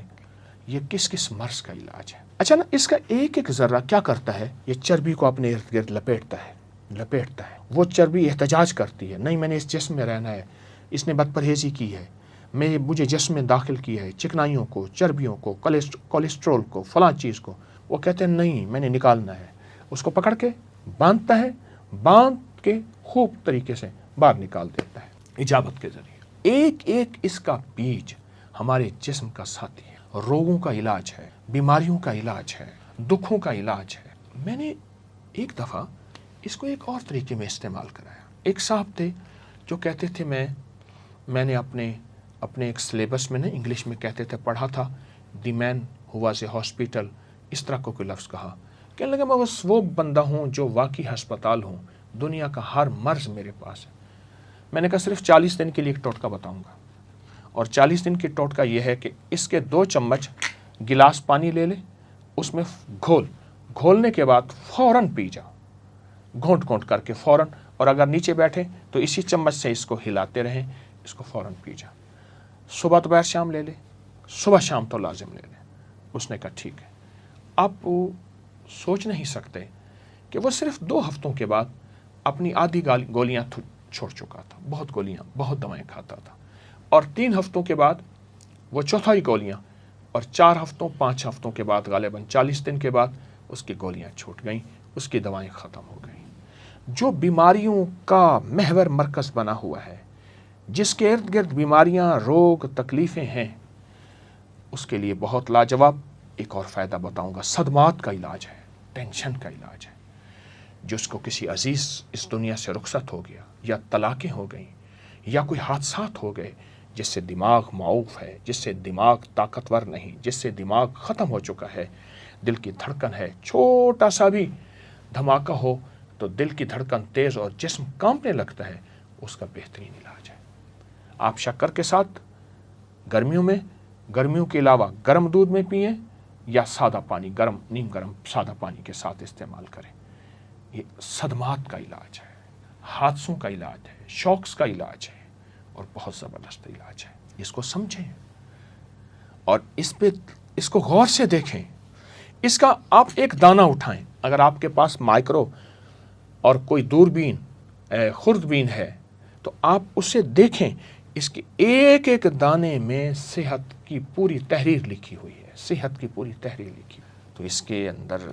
یہ کس مرض کا علاج ہے۔ اچھا نا، اس کا ایک ایک ذرہ کیا کرتا ہے، یہ چربی کو اپنے ارد گرد لپیٹتا ہے۔ وہ چربی احتجاج کرتی ہے، نہیں میں نے اس جسم میں رہنا ہے، اس نے بد پرہیزی کی ہے، مجھے جسم میں داخل کیا ہے چکنائیوں کو، چربیوں کو، کولیسٹرول کو، فلاں چیز کو۔ وہ کہتے ہیں نہیں میں نے نکالنا ہے، اس کو پکڑ کے باندھتا ہے، باندھ کے خوب طریقے سے باہر نکال دیتا ہے اجابت کے ذریعے۔ ایک ایک اس کا بیج ہمارے جسم کا ساتھی ہے، روگوں کا علاج ہے، بیماریوں کا علاج ہے، دکھوں کا علاج ہے۔ میں نے ایک دفعہ اس کو ایک اور طریقے میں استعمال کرایا۔ ایک صاحب تھے جو کہتے تھے میں نے اپنے ایک سلیبس میں انگلش میں کہتے تھے پڑھا تھا، دی مین ہو واز اے ہاسپٹل، اس طرح کو کوئی لفظ کہا۔ کہنے لگا میں بس وہ بندہ ہوں جو واقعی ہسپتال ہوں، دنیا کا ہر مرض میرے پاس ہے۔ میں نے کہا صرف 40 دن کے لیے ایک ٹوٹکا بتاؤں گا، اور 40 دن کی ٹوٹکا یہ ہے کہ اس کے 2 چمچ گلاس پانی لے لے، اس میں گھولنے کے بعد فوراً پی جا، گھونٹ کر کے فوراً، اور اگر نیچے بیٹھے تو اسی چمچ سے اس کو ہلاتے رہیں، اس کو فوراً پی جا۔ صبح دوپہر شام لے لے، صبح شام تو لازم لے لے۔ اس نے کہا ٹھیک ہے۔ آپ سوچ نہیں سکتے کہ وہ صرف 2 ہفتوں کے بعد اپنی آدھی گولیاں چھوڑ چکا تھا، بہت دوائیں کھاتا تھا، اور 3 ہفتوں کے بعد وہ چوتھائی گولیاں، اور 4 ہفتوں 5 ہفتوں کے بعد غالباً 40 دن کے بعد اس کی گولیاں چھوٹ گئیں، اس کی دوائیں ختم ہو گئیں۔ جو بیماریوں کا محور مرکز بنا ہوا ہے، جس کے ارد گرد بیماریاں، روگ، تکلیفیں ہیں، اس کے لیے بہت لاجواب ایک اور فائدہ بتاؤں گا۔ صدمات کا علاج ہے، ٹینشن کا علاج ہے۔ جس کو کسی عزیز اس دنیا سے رخصت ہو گیا، یا طلاقیں ہو گئیں، یا کوئی حادثات ہو گئے، جس سے دماغ معوف ہے، جس سے دماغ طاقتور نہیں، جس سے دماغ ختم ہو چکا ہے، دل کی دھڑکن ہے، چھوٹا سا بھی دھماکہ ہو تو دل کی دھڑکن تیز اور جسم کانپنے لگتا ہے، اس کا بہترین علاج ہے۔ آپ شکر کے ساتھ گرمیوں کے علاوہ گرم دودھ میں پئیں، یا سادہ پانی، نیم گرم سادہ پانی کے ساتھ استعمال کریں۔ یہ صدمات کا علاج ہے، حادثوں کا علاج ہے، شوکس کا علاج ہے، اور بہت زبردست علاج ہے۔ اس کو سمجھیں اور اس کو غور سے دیکھیں۔ اس کا آپ ایک دانہ اٹھائیں، اگر آپ کے پاس مائکرو اور کوئی دوربین، خوردبین ہے تو آپ اسے دیکھیں، اس کے ایک ایک دانے میں صحت کی پوری تحریر لکھی ہوئی ہے، صحت کی پوری تحریر لکھی ہوئی ہے۔ تو اس کے اندر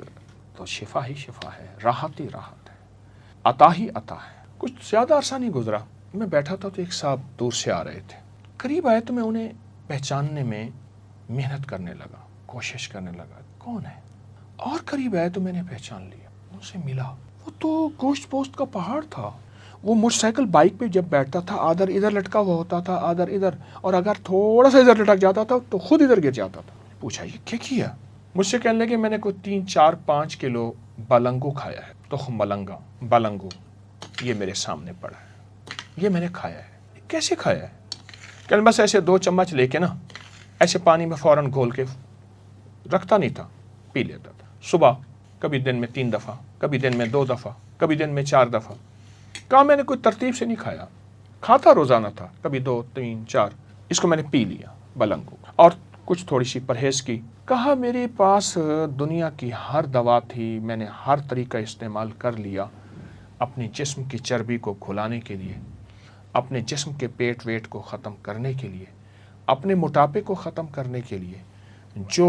تو شفا ہی شفا ہے، راحت ہی راحت ہے، عطا ہی عطا ہے۔ کچھ زیادہ عرصہ نہیں گزرا، میں بیٹھا تھا تو ایک صاحب دور سے آ رہے تھے، قریب آئے تو میں انہیں پہچاننے میں محنت کرنے لگا، کوشش کرنے لگا کون ہے، اور قریب آئے تو میں نے پہچان لیا، ان سے ملا۔ وہ تو گوشت پوست کا پہاڑ تھا، وہ موٹر سائیکل بائک پہ جب بیٹھتا تھا آدھر ادھر لٹکا ہوا ہوتا تھا آدھر ادھر، اور اگر تھوڑا سا ادھر لٹک جاتا تھا تو خود ادھر گر جاتا تھا۔ پوچھا یہ کیا کیا؟ مجھ سے کہنے لگے میں نے کوئی 3-4-5 کلو بلنگو کھایا ہے، تخم ملنگا بلنگو، یہ میرے سامنے پڑا ہے، یہ میں نے کھایا ہے۔ کیسے کھایا ہے؟ کہ بس ایسے 2 چمچ لے کے نا ایسے پانی میں فوراً گھول کے رکھتا نہیں تھا، پی لیتا تھا۔ صبح کبھی دن میں 3 دفعہ، کبھی دن میں 2 دفعہ، کبھی دن میں 4 دفعہ۔ کہا میں نے کوئی ترتیب سے نہیں کھایا، کھاتا روزانہ تھا، کبھی 2 3 4، اس کو میں نے پی لیا بلنگو، اور کچھ تھوڑی سی پرہیز کی۔ کہا میرے پاس دنیا کی ہر دوا تھی، میں نے ہر طریقہ استعمال کر لیا اپنے جسم کی چربی کو کھلانے کے لیے، اپنے جسم کے پیٹ ویٹ کو ختم کرنے کے لیے، اپنے موٹاپے کو ختم کرنے کے لیے۔ جو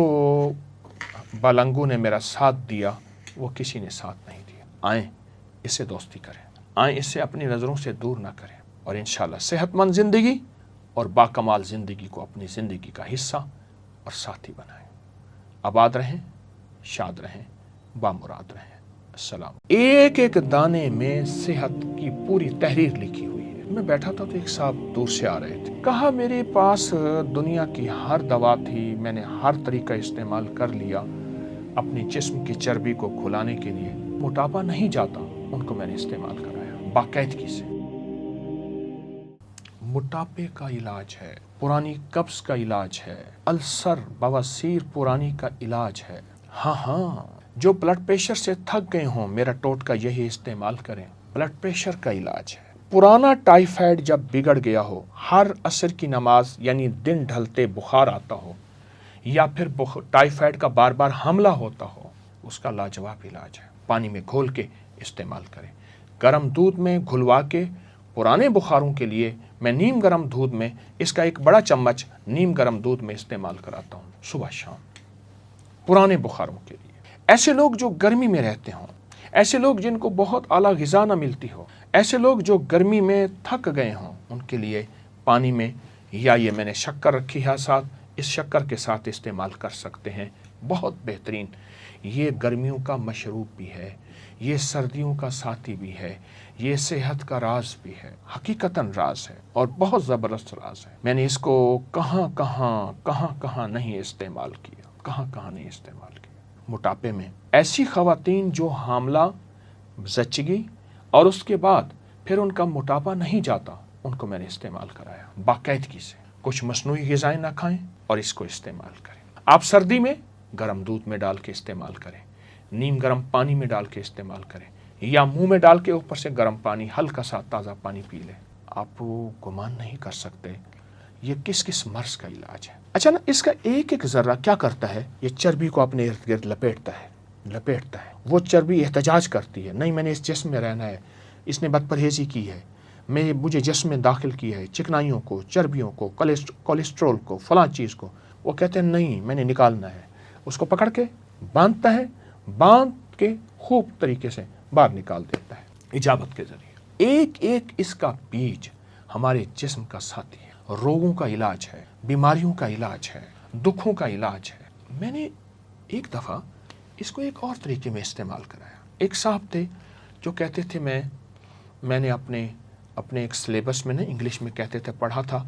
بلنگو نے میرا ساتھ دیا وہ کسی نے ساتھ نہیں دیا۔ آئیں اس سے دوستی کریں، آئیں اس سے اپنی نظروں سے دور نہ کریں، اور انشاءاللہ صحت مند زندگی اور باکمال زندگی کو اپنی زندگی کا حصہ اور ساتھی بنائیں۔ آباد رہیں، شاد رہیں، بامراد رہیں۔ السلام۔ ایک ایک دانے میں صحت کی پوری تحریر لکھی ہوئی ہے۔ میں بیٹھا تھا تو ایک صاحب دور سے آ رہے تھے۔ کہا میرے پاس دنیا کی ہر دوا تھی، میں نے ہر طریقہ استعمال کر لیا اپنے جسم کی چربی کو کھلانے کے لیے، موٹاپا نہیں جاتا، ان کو میں نے استعمال کرایا باقاعدگی سے۔ موٹاپے کا علاج ہے، پرانی قبض کا علاج ہے، السر بواسیر پرانی کا علاج ہے۔ ہاں، جو بلڈ پریشر سے تھک گئے ہوں میرا ٹوٹکا یہی استعمال کریں، بلڈ پریشر کا علاج ہے۔ پرانا ٹائیفائڈ جب بگڑ گیا ہو، ہر عصر کی نماز یعنی دن ڈھلتے بخار آتا ہو، یا پھر ٹائیفائڈ کا بار بار حملہ ہوتا ہو، اس کا لاجواب علاج ہے۔ پانی میں گھول کے استعمال کریں، گرم دودھ میں گھلوا کے۔ پرانے بخاروں کے لیے میں نیم گرم دودھ میں اس کا ایک بڑا چمچ نیم گرم دودھ میں استعمال کراتا ہوں صبح شام، پرانے بخاروں کے لیے۔ ایسے لوگ جو گرمی میں رہتے ہوں، ایسے لوگ جن کو بہت اعلیٰ غذا نہ ملتی ہو، ایسے لوگ جو گرمی میں تھک گئے ہوں، ان کے لیے پانی میں، یا یہ میں نے شکر رکھی ہے ساتھ، اس شکر کے ساتھ استعمال کر سکتے ہیں، بہت بہترین۔ یہ گرمیوں کا مشروب بھی ہے، یہ سردیوں کا ساتھی بھی ہے، یہ صحت کا راز بھی ہے، حقیقتاً راز ہے اور بہت زبردست راز ہے۔ میں نے اس کو کہاں نہیں استعمال کیا، کہاں نہیں استعمال کیا۔ موٹاپے میں ایسی خواتین جو حاملہ، زچگی اور اس کے بعد پھر ان کا موٹاپا نہیں جاتا، ان کو میں نے استعمال کرایا باقاعدگی سے۔ کچھ مصنوعی غذائیں نہ کھائیں اور اس کو استعمال کریں۔ آپ سردی میں گرم دودھ میں ڈال کے استعمال کریں، نیم گرم پانی میں ڈال کے استعمال کریں، یا منہ میں ڈال کے اوپر سے گرم پانی، ہلکا سا تازہ پانی پی لیں۔ آپ گمان نہیں کر سکتے یہ کس مرض کا علاج ہے۔ اچھا نا، اس کا ایک ایک ذرہ کیا کرتا ہے، یہ چربی کو اپنے ارد گرد لپیٹتا ہے۔ وہ چربی احتجاج کرتی ہے، نہیں میں نے اس جسم میں رہنا ہے، اس نے بد پرہیزی کی ہے، مجھے جسم میں داخل کیا ہے چکنائیوں کو، چربیوں کو، کولیسٹرول کو، فلاں چیز کو۔ وہ کہتے ہیں نہیں میں نے نکالنا ہے، اس کو پکڑ کے باندھتا ہے، باندھ کے خوب طریقے سے باہر نکال دیتا ہے اجابت کے ذریعے۔ ایک ایک اس کا بیج ہمارے جسم کا ساتھی ہے، روگوں کا علاج ہے، بیماریوں کا علاج ہے، دکھوں کا علاج ہے۔ میں نے ایک دفعہ اس کو ایک اور طریقے میں استعمال کرایا۔ ایک صاحب تھے جو کہتے تھے میں نے اپنے ایک سلیبس میں نے انگلش میں کہتے تھے پڑھا تھا،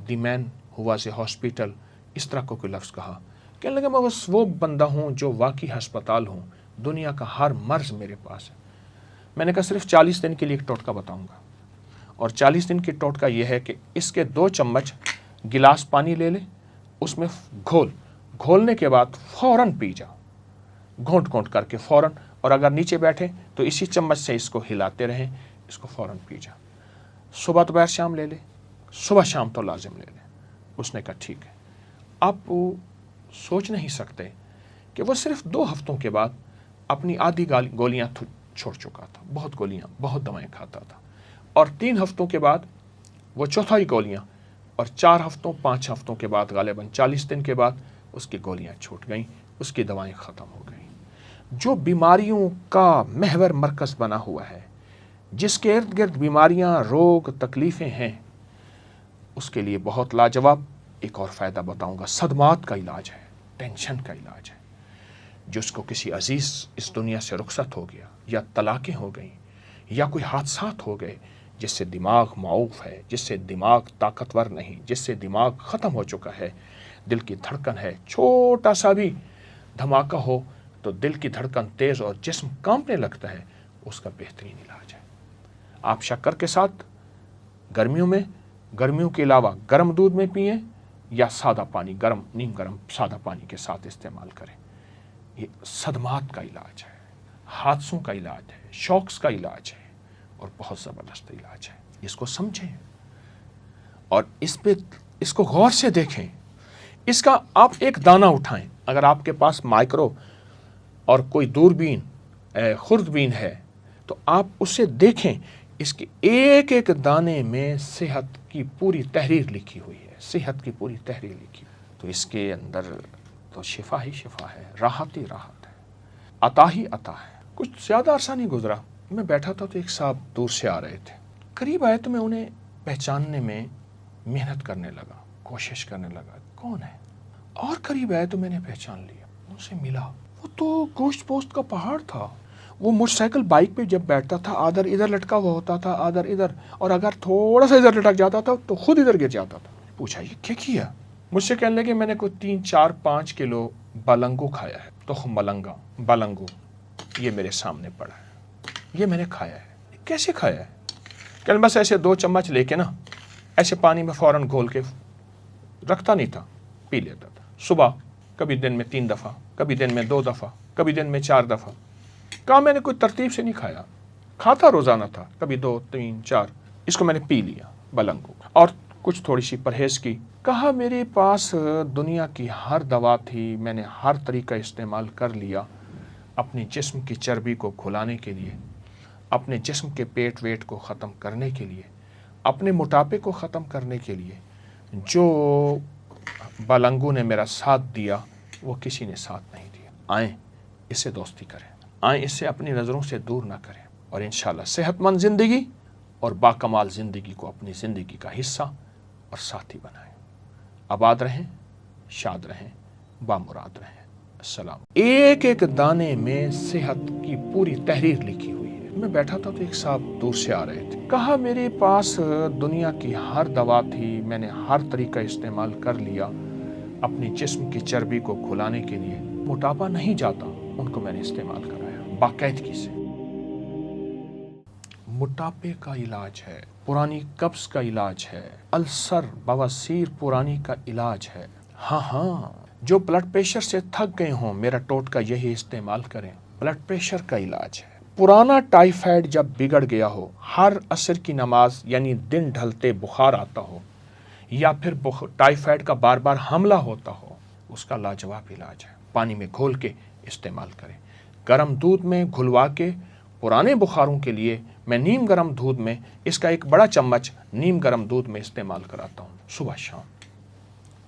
دی مین ہو واز اے ہاسپٹل، اس طرح کو کوئی لفظ کہا۔ کہنے لگا میں بس وہ بندہ ہوں جو واقعی ہسپتال ہوں، دنیا کا ہر مرض میرے پاس ہے۔ میں نے کہا صرف 40 دن کے لیے ایک ٹوٹکا بتاؤں گا، اور 40 دن کی ٹوٹکا یہ ہے کہ اس کے 2 چمچ گلاس پانی لے لے، اس میں گھولنے کے بعد فوراً پی جا، گھونٹ کر کے فوراً، اور اگر نیچے بیٹھے تو اسی چمچ سے اس کو ہلاتے رہیں، اس کو فوراً پی جا۔ صبح دوپہر شام لے لے، صبح شام تو لازم لے لے۔ اس نے کہا ٹھیک ہے۔ آپ سوچ نہیں سکتے کہ وہ صرف 2 ہفتوں کے بعد اپنی آدھی گولیاں چھوڑ چکا تھا، بہت گولیاں، بہت دوائیں کھاتا تھا، اور 3 ہفتوں کے بعد وہ چوتھائی گولیاں، اور 4 ہفتوں 5 ہفتوں کے بعد غالباً 40 دن کے بعد اس کی گولیاں چھوٹ گئیں، اس کی دوائیں ختم ہو گئیں۔ جو بیماریوں کا محور مرکز بنا ہوا ہے، جس کے ارد گرد بیماریاں، روگ، تکلیفیں ہیں، اس کے لیے بہت لاجواب ایک اور فائدہ بتاؤں گا۔ صدمات کا علاج ہے، ٹینشن کا علاج ہے۔ جس کو کسی عزیز اس دنیا سے رخصت ہو گیا، یا طلاقیں ہو گئیں، یا کوئی حادثات ہو گئے، جس سے دماغ معوف ہے، جس سے دماغ طاقتور نہیں، جس سے دماغ ختم ہو چکا ہے، دل کی دھڑکن ہے، چھوٹا سا بھی دھماکہ ہو تو دل کی دھڑکن تیز اور جسم کانپنے لگتا ہے، اس کا بہترین علاج ہے۔ آپ شکر کے ساتھ گرمیوں کے علاوہ گرم دودھ میں پئیں یا سادہ پانی، نیم گرم سادہ پانی کے ساتھ استعمال کریں۔ یہ صدمات کا علاج ہے، حادثوں کا علاج ہے، شوکس کا علاج ہے اور بہت زبردست علاج ہے۔ اس کو سمجھیں اور اس کو غور سے دیکھیں۔ اس کا آپ ایک دانہ اٹھائیں، اگر آپ کے پاس مائکرو اور کوئی دوربین خوردبین ہے تو آپ اسے دیکھیں، اس کے ایک ایک دانے میں صحت کی پوری تحریر لکھی ہوئی ہے، صحت کی پوری تحریر لکھی ہوئی ہے۔ تو اس کے اندر تو شفا ہی شفا ہے، راحت ہی راحت ہے، عطا ہی عطا ہے۔ کچھ زیادہ عرصہ نہیں گزرا، میں بیٹھا تھا تو ایک صاحب دور سے آ رہے تھے، قریب آئے تو میں انہیں پہچاننے میں محنت کرنے لگا، کوشش کرنے لگا کون ہے، اور قریب آئے تو میں نے پہچان لیا، ان سے ملا۔ وہ تو گوشت پوست کا پہاڑ تھا۔ وہ موٹر سائیکل بائک پہ جب بیٹھتا تھا آدھر ادھر لٹکا ہوا ہوتا تھا، آدھر ادھر، اور اگر تھوڑا سا ادھر لٹک جاتا تھا تو خود ادھر گر جاتا تھا۔ پوچھا یہ کیا کیا؟ مجھ سے کہنے لگے میں نے کوئی 3-4-5 کلو بلنگو کھایا ہے، تخم بلنگو، یہ میرے سامنے پڑا ہے، یہ میں نے کھایا ہے۔ کیسے کھایا ہے؟ کہ بس ایسے 2 چمچ لے کے نا ایسے پانی میں فوراً گھول کے رکھتا نہیں تھا، پی لیتا تھا۔ صبح کبھی دن میں 3 دفعہ، کبھی دن میں 2 دفعہ، کبھی دن میں 4 دفعہ۔ کہا میں نے کوئی ترتیب سے نہیں کھایا، کھاتا روزانہ تھا، کبھی 2 3 4، اس کو میں نے پی لیا بلنگو، اور کچھ تھوڑی سی پرہیز کی۔ کہا میرے پاس دنیا کی ہر دوا تھی، میں نے ہر طریقہ استعمال کر لیا اپنے جسم کی چربی کو کھلانے کے لیے، اپنے جسم کے پیٹ ویٹ کو ختم کرنے کے لیے، اپنے موٹاپے کو ختم کرنے کے لیے۔ جو بلنگو نے میرا ساتھ دیا وہ کسی نے ساتھ نہیں دیا۔ آئیں اس سے دوستی کریں، آئیں اس سے اپنی نظروں سے دور نہ کریں، اور انشاءاللہ صحت مند زندگی اور باکمال زندگی کو اپنی زندگی کا حصہ اور ساتھی بنائیں۔ آباد رہیں، شاد رہیں، بامراد رہیں۔ السلام۔ ایک ایک دانے میں صحت کی پوری تحریر لکھی ہوئی ہے۔ میں بیٹھا تھا تو ایک صاحب دور سے آ رہے تھے، کہا میرے پاس دنیا کی ہر دوا تھی، میں نے ہر طریقہ استعمال کر لیا اپنے جسم کی چربی کو کھلانے کے لیے، موٹاپا نہیں جاتا، ان کو میں نے استعمال کرایا باقاعدگی سے۔ موٹاپے کا علاج ہے، پرانی قبض کا علاج ہے، السر بواسیر پرانی کا علاج ہے۔ ہاں، جو بلڈ پریشر سے تھک گئے ہوں، میرا ٹوٹکا یہی استعمال کریں، بلڈ پریشر کا علاج ہے۔ پرانا ٹائیفائڈ جب بگڑ گیا ہو، ہر عصر کی نماز یعنی دن ڈھلتے بخار آتا ہو، یا پھر ٹائیفائڈ کا بار بار حملہ ہوتا ہو، اس کا لاجواب علاج ہے۔ پانی میں گھول کے استعمال کریں، گرم دودھ میں گھلوا کے۔ پرانے بخاروں کے لیے میں نیم گرم دودھ میں اس کا ایک بڑا چمچ نیم گرم دودھ میں استعمال کراتا ہوں صبح شام،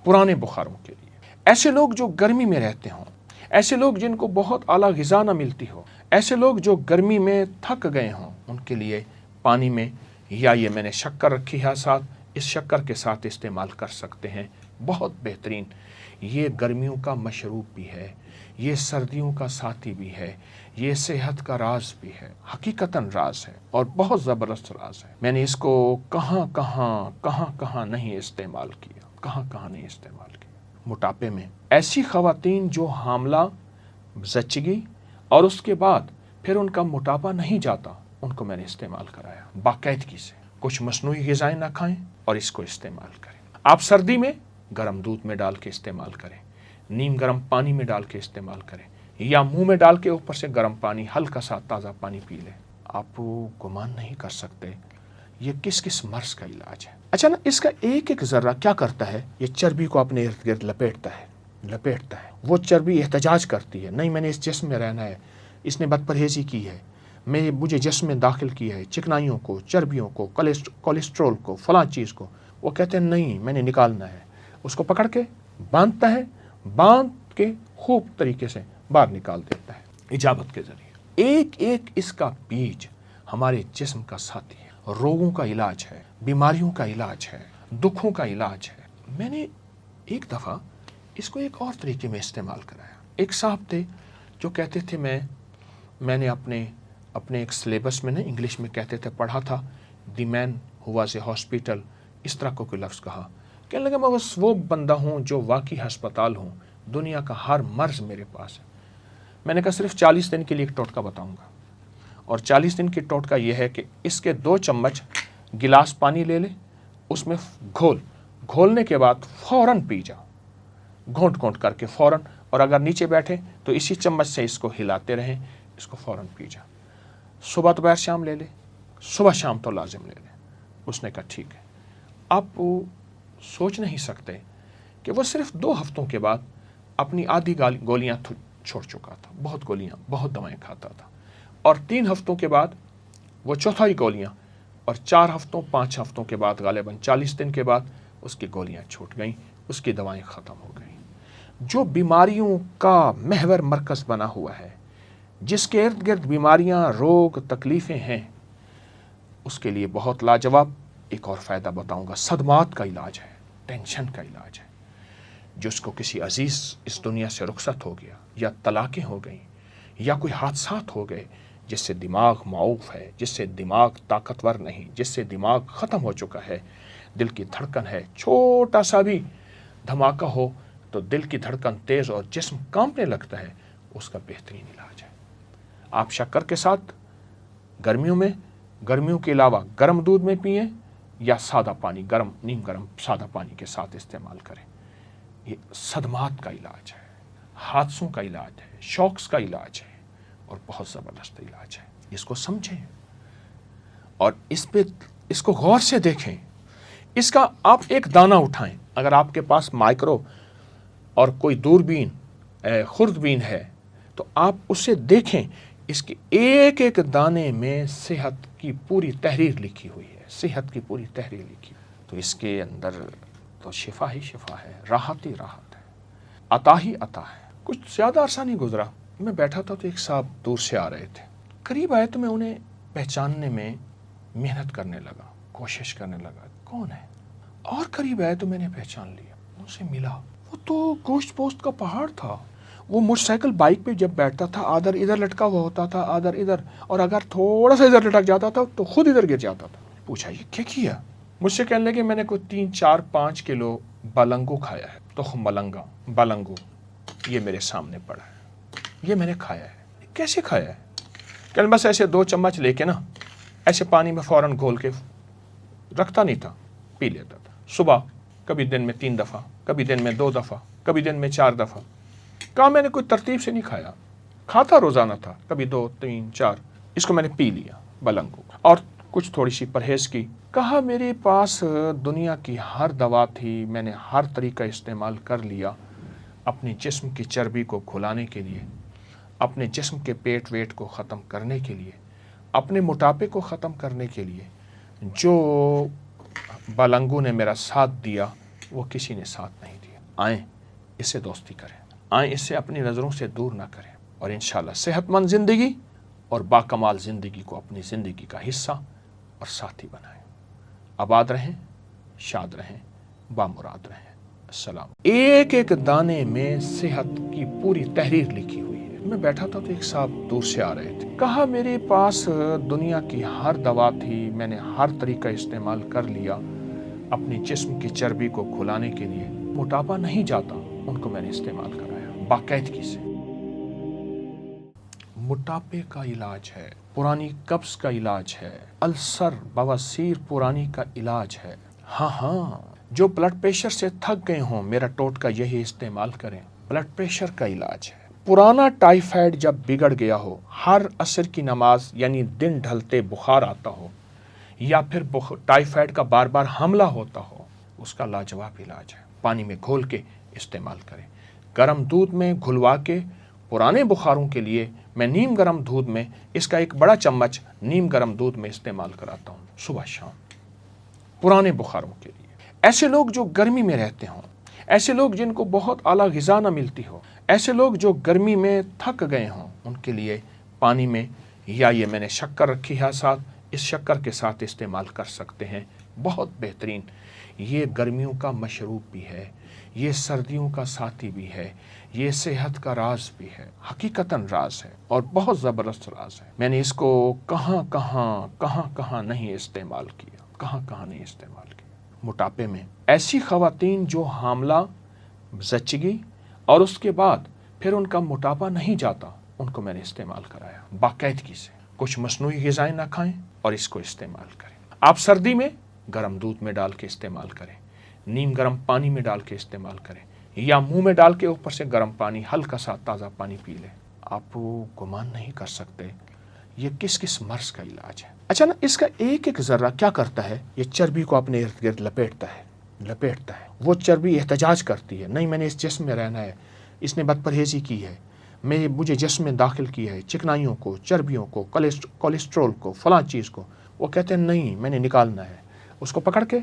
پرانے بخاروں کے لیے۔ ایسے لوگ جو گرمی میں رہتے ہوں، ایسے لوگ جن کو بہت اعلیٰ غذا نہ ملتی ہو، ایسے لوگ جو گرمی میں تھک گئے ہوں، ان کے لیے پانی میں، یا یہ میں نے شکر رکھی ہے ساتھ، اس شکر کے ساتھ استعمال کر سکتے ہیں، بہت بہترین۔ یہ گرمیوں کا مشروب بھی ہے، یہ سردیوں کا ساتھی بھی ہے، یہ صحت کا راز بھی ہے، حقیقتاً راز ہے اور بہت زبردست راز ہے۔ میں نے اس کو کہاں نہیں استعمال کیا۔ موٹاپے میں ایسی خواتین جو حاملہ، زچگی اور اس کے بعد پھر ان کا موٹاپا نہیں جاتا، ان کو میں نے استعمال کرایا باقاعدگی سے۔ کچھ مصنوعی غذائیں نہ کھائیں اور اس کو استعمال کریں۔ آپ سردی میں گرم دودھ میں ڈال کے استعمال کریں، نیم گرم پانی میں ڈال کے استعمال کریں، یا منہ میں ڈال کے اوپر سے گرم پانی، ہلکا سا تازہ پانی پی لیں۔ آپ گمان نہیں کر سکتے یہ کس مرض کا علاج ہے۔ اچھا نا، اس کا ایک ایک ذرہ کیا کرتا ہے، یہ چربی کو اپنے ارد گرد لپیٹتا ہے۔ وہ چربی احتجاج کرتی ہے، نہیں میں نے اس جسم میں رہنا ہے، اس نے بد پرہیزی کی ہے، مجھے جسم میں داخل کیا ہے چکنائیوں کو، چربیوں کو، کولیسٹرول کو، فلاں چیز کو۔ وہ کہتے ہیں نہیں میں نے نکالنا ہے، اس کو پکڑ کے باندھتا ہے، باندھ کے خوب طریقے سے باہر نکال دیتا ہے اجابت کے ذریعے۔ ایک ایک اس کا بیج ہمارے جسم کا ساتھی ہے، روگوں کا علاج ہے، بیماریوں کا علاج ہے، دکھوں کا علاج ہے۔ میں نے ایک دفعہ اس کو ایک اور طریقے میں استعمال کرایا۔ ایک صاحب تھے جو کہتے تھے میں نے اپنے ایک سلیبس میں انگلش میں کہتے تھے پڑھا تھا دی مین ہو واز اے ہاسپٹل، اس طرح کو کوئی لفظ کہا. کہنے لگا میں بس وہ بندہ ہوں جو واقعی ہسپتال ہوں، دنیا کا ہر مرض میرے پاس ہے. میں نے کہا صرف 40 دن کے لیے ایک ٹوٹکا بتاؤں گا، اور 40 دن کی ٹوٹکا یہ ہے کہ اس کے 2 چمچ گلاس پانی لے لے، اس میں گھولنے کے بعد فوراً پی جا، گھونٹ گھونٹ کر کے فوراً، اور اگر نیچے بیٹھے تو اسی چمچ سے اس کو ہلاتے رہیں، اس کو فوراً پی جا. صبح دوپہر شام لے لے، صبح شام تو لازم لے لے. اس نے کہا ٹھیک ہے. آپ سوچ نہیں سکتے کہ وہ صرف 2 ہفتوں کے بعد اپنی آدھی گولیاں چھوڑ چکا تھا. بہت گولیاں، بہت دوائیں کھاتا تھا، اور 3 ہفتوں کے بعد وہ چوتھائی گولیاں، اور 4 ہفتوں 5 ہفتوں کے بعد غالباً 40 دن کے بعد اس کی گولیاں چھوٹ گئیں، اس کی دوائیں ختم ہو گئیں. جو بیماریوں کا محور مرکز بنا ہوا ہے، جس کے ارد گرد بیماریاں، روگ، تکلیفیں ہیں، اس کے لیے بہت لاجواب ایک اور فائدہ بتاؤں گا. صدمات کا علاج ہے، ٹینشن کا علاج ہے. جس کو کسی عزیز اس دنیا سے رخصت ہو گیا، یا طلاقیں ہو گئیں، یا کوئی حادثات ہو گئے جس سے دماغ معوف ہے، جس سے دماغ طاقتور نہیں، جس سے دماغ ختم ہو چکا ہے، دل کی دھڑکن ہے، چھوٹا سا بھی دھماکہ ہو تو دل کی دھڑکن تیز اور جسم کانپنے لگتا ہے، اس کا بہترین علاج ہے. آپ شکر کے ساتھ گرمیوں کے علاوہ گرم دودھ میں پئیں، یا سادہ پانی، گرم نیم گرم سادہ پانی کے ساتھ استعمال کریں. یہ صدمات کا علاج ہے، حادثوں کا علاج ہے، شوکس کا علاج ہے، اور بہت زبردست علاج ہے. اس کو سمجھیں اور اس کو غور سے دیکھیں. اس کا آپ ایک دانہ اٹھائیں، اگر آپ کے پاس مائکرو اور کوئی دوربین خوردبین ہے تو آپ اسے دیکھیں. اس کے ایک ایک دانے میں صحت کی پوری تحریر لکھی ہوئی ہے، صحت کی پوری تحریر لکھی ہوئی. تو اس کے اندر تو شفا ہی شفا ہے، راحت ہی راحت ہے، عطا ہی عطا ہے. کچھ زیادہ عرصہ نہیں گزرا، میں بیٹھا تھا تو ایک صاحب دور سے آ رہے تھے. قریب آئے تو میں انہیں پہچاننے میں محنت کرنے لگا، کوشش کرنے لگا کون ہے. اور قریب آئے تو میں نے پہچان لیا، ان سے ملا. وہ تو گوشت پوست کا پہاڑ تھا. وہ موٹر سائیکل بائک پہ جب بیٹھتا تھا، آدھر ادھر لٹکا ہوا ہوتا تھا، آدھر ادھر، اور اگر تھوڑا سا ادھر لٹک جاتا تھا تو خود ادھر گر جاتا تھا. پوچھا یہ کیا کیا؟ مجھ سے کہنے لگے میں نے کوئی 3 4 5 کلو بلنگو کھایا ہے، تخم بلنگو یہ میرے سامنے پڑا ہے، یہ میں نے کھایا ہے. کیسے کھایا ہے؟ کہ بس ایسے 2 چمچ لے کے نا، ایسے پانی میں فوراً گھول کے رکھتا نہیں تھا، پی لیتا تھا. صبح کبھی دن میں 3 دفعہ، کبھی دن میں 2 دفعہ، کبھی دن میں 4 دفعہ. کہا میں نے کوئی ترتیب سے نہیں کھایا، کھاتا روزانہ تھا، کبھی 2 3 4. اس کو میں نے پی لیا بلنگو، اور کچھ تھوڑی سی پرہیز کی. کہا میرے پاس دنیا کی ہر دوا تھی، میں نے ہر طریقہ استعمال کر لیا اپنے جسم کی چربی کو کھلانے کے لیے، اپنے جسم کے پیٹ ویٹ کو ختم کرنے کے لیے، اپنے موٹاپے کو ختم کرنے کے لیے. جو بلنگو نے میرا ساتھ دیا وہ کسی نے ساتھ نہیں دیا. آئیں اس سے دوستی کریں، آئیں اس سے اپنی نظروں سے دور نہ کریں، اور انشاءاللہ صحت مند زندگی اور باکمال زندگی کو اپنی زندگی کا حصہ اور ساتھی بنائیں. آباد رہیں، شاد رہیں، بامراد رہیں. السلام. ایک ایک دانے میں صحت کی پوری تحریر لکھی ہوئی ہے. میں بیٹھا تھا تو ایک صاحب دور سے آ رہے تھے. کہا میرے پاس دنیا کی ہر دوا تھی، میں نے ہر طریقہ استعمال کر لیا اپنی جسم کی چربی کو کھلانے کے لیے. موٹاپا نہیں جاتا، ان کو میں نے استعمال کرایا باقاعدگی سے. موٹاپے کا علاج ہے، پرانی قبض کا علاج ہے، السر بواسیر پرانی کا علاج ہے. ہاں جو بلڈ پریشر سے تھک گئے ہوں، میرا ٹوٹکا یہی استعمال کریں. بلڈ پریشر کا علاج ہے. پرانا ٹائیفائڈ جب بگڑ گیا ہو، ہر عصر کی نماز یعنی دن ڈھلتے بخار آتا ہو، یا پھر ٹائیفائڈ کا بار بار حملہ ہوتا ہو، اس کا لاجواب علاج ہے. پانی میں گھول کے استعمال کریں. گرم دودھ میں گھلوا کے پرانے بخاروں کے لیے میں نیم گرم دودھ میں اس کا 1 بڑا چمچ نیم گرم دودھ میں استعمال کراتا ہوں صبح شام، پرانے بخاروں کے لیے. ایسے لوگ جو گرمی میں رہتے ہوں، ایسے لوگ جن کو بہت اعلیٰ غذا نہ ملتی ہو، ایسے لوگ جو گرمی میں تھک گئے ہوں، ان کے لیے پانی میں، یا یہ میں نے شکر رکھی ہے ساتھ، اس شکر کے ساتھ استعمال کر سکتے ہیں. بہت بہترین. یہ گرمیوں کا مشروب بھی ہے، یہ سردیوں کا ساتھی بھی ہے، یہ صحت کا راز بھی ہے، حقیقتاً راز ہے اور بہت زبردست راز ہے. میں نے اس کو کہاں کہاں نہیں استعمال کیا، کہاں نہیں استعمال کیا. موٹاپے میں ایسی خواتین جو حاملہ، زچگی اور اس کے بعد پھر ان کا موٹاپا نہیں جاتا، ان کو میں نے استعمال کرایا باقاعدگی سے. کچھ مصنوعی غذائیں نہ کھائیں اور اس کو استعمال کریں. آپ سردی میں گرم دودھ میں ڈال کے استعمال کریں، نیم گرم پانی میں ڈال کے استعمال کریں، یا منہ میں ڈال کے اوپر سے گرم پانی، ہلکا سا تازہ پانی پی لیں. آپ گمان نہیں کر سکتے یہ کس مرض کا علاج ہے. اچھا نا، اس کا ایک ذرہ کیا کرتا ہے، یہ چربی کو اپنے ارد گرد لپیٹتا ہے. وہ چربی احتجاج کرتی ہے، نہیں میں نے اس جسم میں رہنا ہے، اس نے بد پرہیزی کی ہے، مجھے جسم میں داخل کیا ہے چکنائیوں کو، چربیوں کو، کولیسٹرول کو، فلاں چیز کو. وہ کہتے ہیں نہیں میں نے نکالنا ہے. اس کو پکڑ کے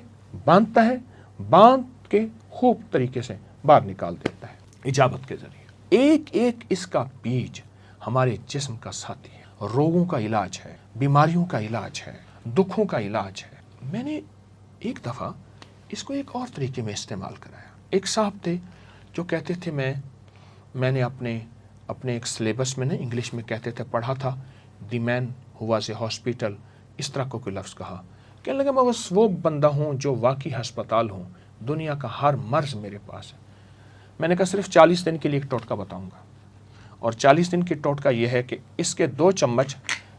باندھتا ہے، باندھ کے خوب طریقے سے باہر نکال دیتا ہے اجابت کے ذریعے. ایک اس کا بیج ہمارے جسم کا ساتھی ہے، روگوں کا علاج ہے، بیماریوں کا علاج ہے، دکھوں کا علاج ہے. میں نے ایک دفعہ اس کو ایک اور طریقے میں استعمال کرایا. ایک صاحب تھے جو کہتے تھے میں نے اپنے ایک سلیبس میں انگلش میں کہتے تھے پڑھا تھا دی مین ہو واز اے ہاسپٹل، اس طرح کو کوئی لفظ کہا. کہنے لگا میں بس وہ بندہ ہوں جو واقعی ہسپتال ہوں، دنیا کا ہر مرض میرے پاس ہے. میں نے کہا صرف 40 دن کے لیے ایک ٹوٹکا بتاؤں گا، اور 40 دن کی ٹوٹکا یہ ہے کہ اس کے 2 چمچ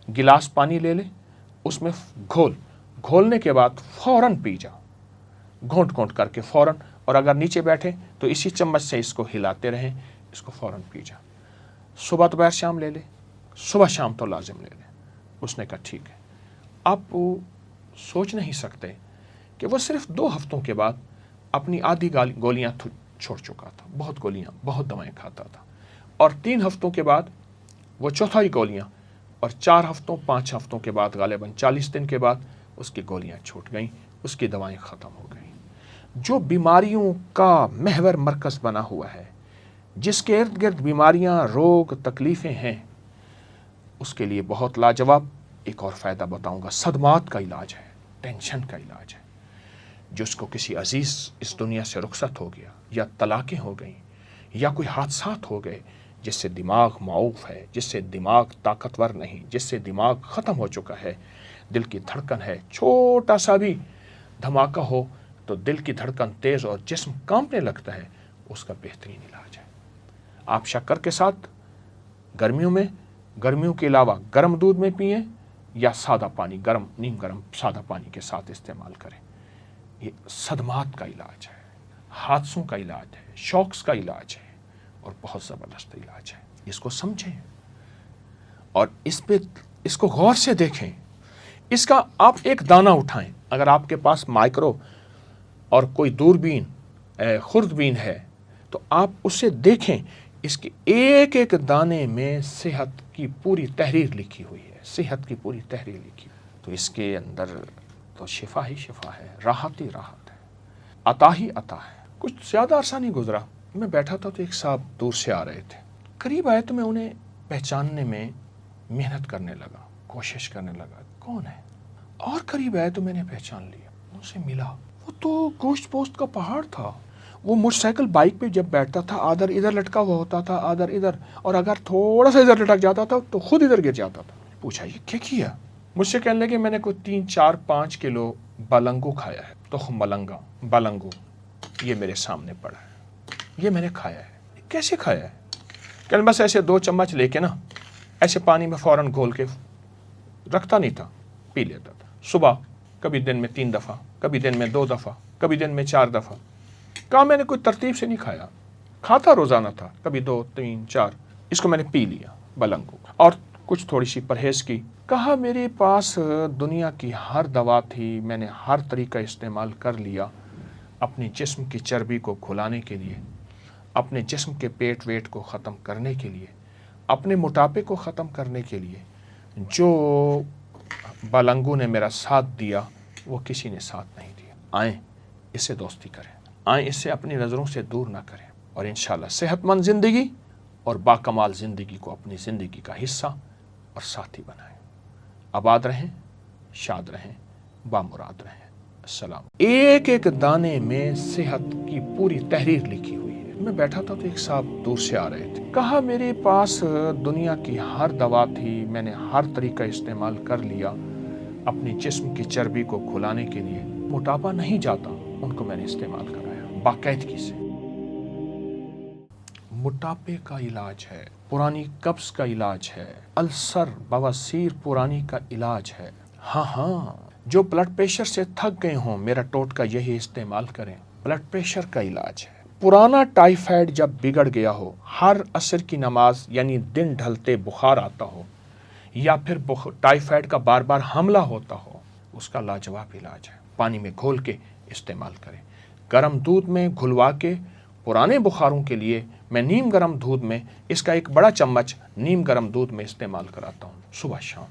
گلاس پانی لے لے، اس میں گھولنے کے بعد فوراً پی جاؤ، گھونٹ کر کے فوراً. اور اگر نیچے بیٹھے تو اسی چمچ سے اس کو ہلاتے رہیں، اس کو فوراً پی جاؤ. صبح دوپہر شام لے لے، صبح شام تو لازم لے لے. اس نے کہا ٹھیک ہے. آپ سوچ نہیں سکتے کہ وہ صرف 2 ہفتوں کے بعد اپنی آدھی گولیاں چھوڑ چکا تھا. بہت دوائیں کھاتا تھا، اور 3 ہفتوں کے بعد وہ چوتھائی گولیاں، اور 4 ہفتوں 5 ہفتوں کے بعد غالباً 40 دن کے بعد اس کی گولیاں چھوٹ گئیں، اس کی دوائیں ختم ہو گئیں. جو بیماریوں کا محور مرکز بنا ہوا ہے، جس کے ارد گرد بیماریاں، روگ، تکلیفیں ہیں، اس کے لیے بہت لاجواب ایک اور فائدہ بتاؤں گا. صدمات کا علاج ہے، ٹینشن کا علاج ہے. جس کو کسی عزیز اس دنیا سے رخصت ہو گیا، یا طلاقیں ہو گئیں، یا کوئی حادثات ہو گئے جس سے دماغ معوف ہے، جس سے دماغ طاقتور نہیں، جس سے دماغ ختم ہو چکا ہے، دل کی دھڑکن ہے، چھوٹا سا بھی دھماکہ ہو تو دل کی دھڑکن تیز اور جسم کانپنے لگتا ہے، اس کا بہترین علاج ہے. آپ شکر کے ساتھ گرمیوں کے علاوہ گرم دودھ میں پئیں، یا سادہ پانی، نیم گرم سادہ پانی کے ساتھ استعمال کریں. یہ صدمات کا علاج ہے، حادثوں کا علاج ہے، شوکس کا علاج ہے، اور بہت زبردست علاج ہے. اس کو سمجھیں اور اس کو غور سے دیکھیں. اس کا آپ ایک دانہ اٹھائیں، اگر آپ کے پاس مائکرو اور کوئی دوربین، خوردبین ہے، تو آپ اسے دیکھیں. اس کے ایک دانے میں صحت کی پوری تحریر لکھی ہوئی ہے، صحت کی پوری تحریر لکھی ہوئی. تو اس کے اندر تو شفا ہی شفا ہے، راحت ہی راحت ہے، عطا ہی عطا ہے. کچھ زیادہ عرصہ نہیں گزرا، میں بیٹھا تھا تو ایک صاحب دور سے آ رہے تھے. قریب آئے تو میں انہیں پہچاننے میں محنت کرنے لگا، کوشش کرنے لگا کون ہے. اور قریب آئے تو میں نے پہچان لیا، ان سے ملا. وہ تو گوشت پوست کا پہاڑ تھا. وہ موٹر سائیکل بائک پہ جب بیٹھتا تھا، آدھر ادھر لٹکا ہوا ہوتا تھا، آدھر ادھر، اور اگر تھوڑا سا ادھر لٹک جاتا تھا تو خود ادھر گر جاتا تھا. پوچھا یہ کیا کیا؟ مجھ سے کہنے لگے میں نے کوئی 3-4-5 کلو بلنگو کھایا ہے، تخم بلنگو. یہ میرے سامنے پڑا ہے، یہ میں نے کھایا ہے. کیسے کھایا ہے؟ کہ بس ایسے 2 چمچ لے کے نا، ایسے پانی میں فوراً گھول کے رکھتا نہیں تھا، پی لیتا تھا. صبح کبھی دن میں 3 دفعہ، کبھی دن میں 2 دفعہ، کبھی دن میں 4 دفعہ. کہا میں نے کوئی ترتیب سے نہیں کھایا، کھاتا روزانہ تھا، کبھی 2 3 4. اس کو میں نے پی لیا بلنگو، اور کچھ تھوڑی سی پرہیز کی. کہا میرے پاس دنیا کی ہر دوا تھی، میں نے ہر طریقہ استعمال کر لیا اپنے جسم کی چربی کو کھلانے کے لیے، اپنے جسم کے پیٹ ویٹ کو ختم کرنے کے لیے، اپنے موٹاپے کو ختم کرنے کے لیے. جو بلنگو نے میرا ساتھ دیا وہ کسی نے ساتھ نہیں دیا. آئیں اس سے دوستی کریں، آئیں اس سے اپنی نظروں سے دور نہ کریں، اور انشاءاللہ صحت مند زندگی اور باکمال زندگی کو اپنی زندگی کا حصہ اور ساتھی بنائیں. آباد رہیں، شاد رہیں، بامراد رہیں. السلام۔ ایک ایک دانے میں صحت کی پوری تحریر لکھی ہوئی ہے۔ میں بیٹھا تھا تو ایک صاحب دور سے آ رہے تھے، کہا میرے پاس دنیا کی ہر دوا تھی، میں نے ہر طریقہ استعمال کر لیا اپنے جسم کی چربی کو کھلانے کے لیے، موٹاپا نہیں جاتا، ان کو میں نے استعمال کرایا باقاعدگی سے۔ موٹاپے کا علاج ہے، پرانی قبض کا علاج ہے، السر بواسیر پرانی کا علاج ہے۔ ہاں، جو بلڈ پریشر سے تھک گئے ہوں، میرا ٹوٹکا یہی استعمال کریں، بلڈ پریشر کا علاج ہے۔ پرانا ٹائیفائڈ جب بگڑ گیا ہو، ہر عصر کی نماز یعنی دن ڈھلتے بخار آتا ہو، یا پھر ٹائیفائڈ کا بار بار حملہ ہوتا ہو، اس کا لاجواب علاج ہے، پانی میں گھول کے استعمال کریں۔ گرم دودھ میں گھلوا کے پرانے بخاروں کے لیے میں نیم گرم دودھ میں اس کا ایک بڑا چمچ نیم گرم دودھ میں استعمال کراتا ہوں صبح شام،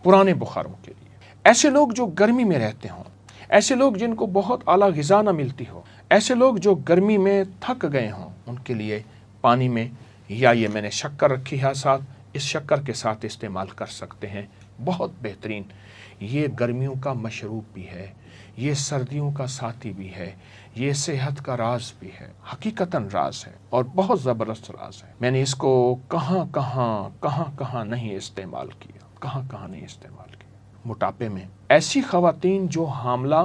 پرانے بخاروں کے لیے۔ ایسے لوگ جو گرمی میں رہتے ہوں، ایسے لوگ جن کو بہت اعلیٰ غذا نہ ملتی ہو، ایسے لوگ جو گرمی میں تھک گئے ہوں، ان کے لیے پانی میں یا یہ میں نے شکر رکھی ہے ساتھ، اس شکر کے ساتھ استعمال کر سکتے ہیں، بہت بہترین۔ یہ گرمیوں کا مشروب بھی ہے، یہ سردیوں کا ساتھی بھی ہے، یہ صحت کا راز بھی ہے، حقیقتاً راز ہے اور بہت زبردست راز ہے۔ میں نے اس کو کہاں نہیں استعمال کیا، کہاں نہیں استعمال کیا۔ موٹاپے میں ایسی خواتین جو حاملہ،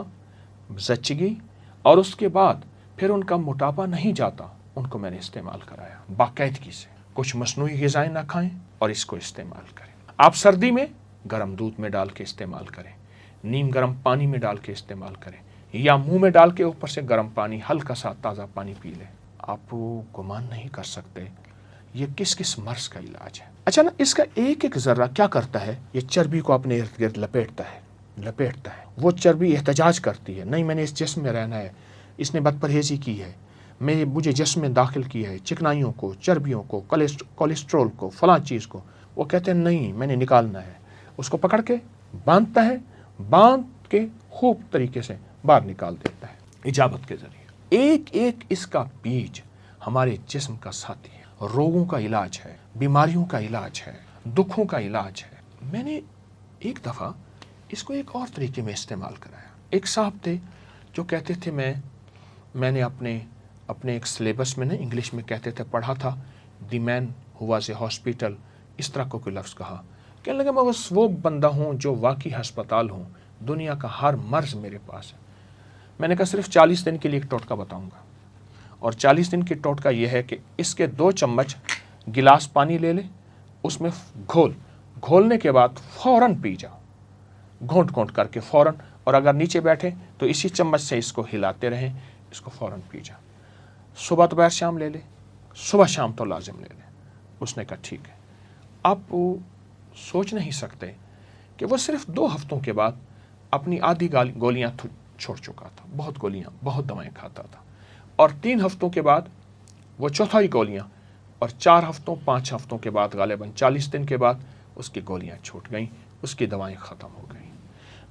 زچگی اور اس کے بعد پھر ان کا موٹاپا نہیں جاتا، ان کو میں نے استعمال کرایا باقاعدگی سے۔ کچھ مصنوعی غذائیں نہ کھائیں اور اس کو استعمال کریں۔ آپ سردی میں گرم دودھ میں ڈال کے استعمال کریں، نیم گرم پانی میں ڈال کے استعمال کریں، یا منہ میں ڈال کے اوپر سے گرم پانی، ہلکا سا تازہ پانی پی لیں۔ آپ گمان نہیں کر سکتے یہ کس مرض کا علاج ہے۔ اچھا نا، اس کا ایک ایک ذرہ کیا کرتا ہے، یہ چربی کو اپنے ارد گرد لپیٹتا ہے۔ وہ چربی احتجاج کرتی ہے، نہیں میں نے اس جسم میں رہنا ہے، اس نے بد پرہیزی کی ہے، مجھے جسم میں داخل کیا ہے چکنائیوں کو، چربیوں کو، کولیسٹرول کو، فلاں چیز کو۔ وہ کہتے ہیں نہیں میں نے نکالنا ہے، اس کو پکڑ کے باندھتا ہے، باندھ کے خوب طریقے سے باہر نکال دیتا ہے اجابت کے ذریعے۔ ایک ایک اس کا بیج ہمارے جسم کا ساتھی ہے، روگوں کا علاج ہے، بیماریوں کا علاج ہے، دکھوں کا علاج ہے۔ میں نے ایک دفعہ اس کو ایک اور طریقے میں استعمال کرایا۔ ایک صاحب تھے جو کہتے تھے میں نے اپنے ایک سلیبس میں انگلش میں کہتے تھے پڑھا تھا، دی مین ہو واز اے ہاسپٹل، اس طرح کو کوئی لفظ کہا۔ کہنے لگا میں بس وہ بندہ ہوں جو واقعی ہسپتال ہوں، دنیا کا ہر مرض میرے پاس ہے۔ میں نے کہا صرف 40 دن کے لیے ایک ٹوٹکا بتاؤں گا، اور 40 دن کی ٹوٹکا یہ ہے کہ اس کے 2 چمچ گلاس پانی لے لے، اس میں گھولنے کے بعد فوراً پی جا، گھونٹ کر کے فوراً، اور اگر نیچے بیٹھے تو اسی چمچ سے اس کو ہلاتے رہیں، اس کو فوراً پی جا۔ صبح دوپہر شام لے لے، صبح شام تو لازم لے لے۔ اس نے کہا ٹھیک ہے۔ آپ سوچ نہیں سکتے کہ وہ صرف 2 ہفتوں کے بعد اپنی آدھی گولیاں چھوڑ چکا تھا، بہت گولیاں، بہت دوائیں کھاتا تھا، اور 3 ہفتوں کے بعد وہ چوتھائی گولیاں، اور 4 ہفتوں 5 ہفتوں کے بعد غالباً 40 دن کے بعد اس کی گولیاں چھوٹ گئیں، اس کی دوائیں ختم ہو گئیں۔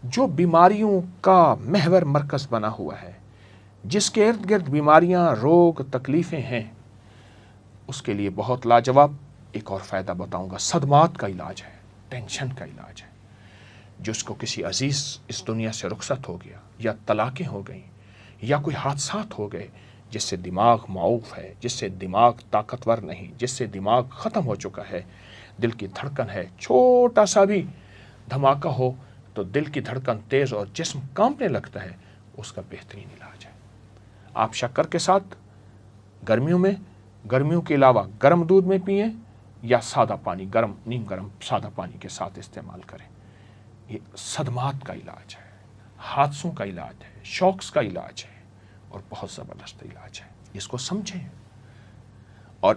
جو بیماریوں کا محور مرکز بنا ہوا ہے، جس کے ارد گرد بیماریاں، روگ، تکلیفیں ہیں، اس کے لیے بہت لاجواب ایک اور فائدہ بتاؤں گا۔ صدمات کا علاج ہے، ٹینشن کا علاج ہے۔ جس کو کسی عزیز اس دنیا سے رخصت ہو گیا، یا طلاقیں ہو گئیں، یا کوئی حادثات ہو گئے، جس سے دماغ معوف ہے، جس سے دماغ طاقتور نہیں، جس سے دماغ ختم ہو چکا ہے، دل کی دھڑکن ہے، چھوٹا سا بھی دھماکہ ہو تو دل کی دھڑکن تیز اور جسم کانپنے لگتا ہے، اس کا بہترین علاج ہے۔ آپ شکر کے ساتھ گرمیوں کے علاوہ گرم دودھ میں پئیں، یا سادہ پانی، نیم گرم سادہ پانی کے ساتھ استعمال کریں۔ یہ صدمات کا علاج ہے، حادثوں کا علاج ہے، شوکس کا علاج ہے، اور بہت زبردست علاج ہے۔ اس کو سمجھیں اور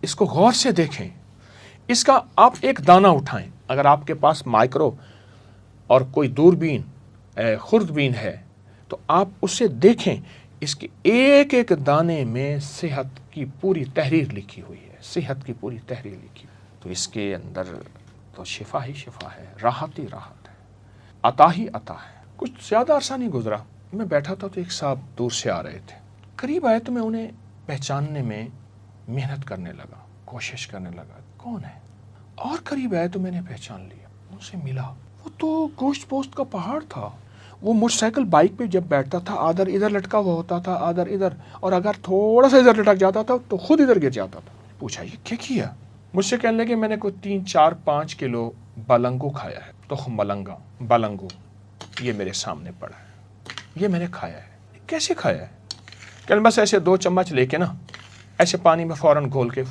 اس کو غور سے دیکھیں۔ اس کا آپ ایک دانہ اٹھائیں، اگر آپ کے پاس مائکرو اور کوئی دوربین، خوردبین ہے، تو آپ اسے دیکھیں، اس کے ایک ایک دانے میں صحت کی پوری تحریر لکھی ہوئی ہے، صحت کی پوری تحریر لکھی ہوئی۔ تو اس کے اندر تو شفا ہی شفا ہے، راحت ہی راحت ہے، عطا ہی عطا ہے۔ کچھ زیادہ عرصہ نہیں گزرا، میں بیٹھا تھا تو ایک صاحب دور سے آ رہے تھے، قریب آئے تو میں انہیں پہچاننے میں محنت کرنے لگا، کوشش کرنے لگا کون ہے، اور قریب آئے تو میں نے پہچان لیا، ان سے ملا۔ وہ تو گوشت پوست کا پہاڑ تھا، وہ موٹر سائیکل بائک پہ جب بیٹھتا تھا آدھر ادھر لٹکا ہوا ہوتا تھا آدھر ادھر، اور اگر تھوڑا سا ادھر لٹک جاتا تھا تو خود ادھر گر جاتا تھا۔ پوچھا یہ کیا کیا؟ مجھ سے کہنے لگے میں نے کوئی 3-4-5 کلو بلنگو کھایا ہے، تخم ملنگا بلنگو، یہ میرے سامنے پڑا ہے، یہ میں نے کھایا ہے۔ کیسے کھایا ہے؟ کہ بس ایسے 2 چمچ لے کے نا ایسے پانی میں فوراً گھول کے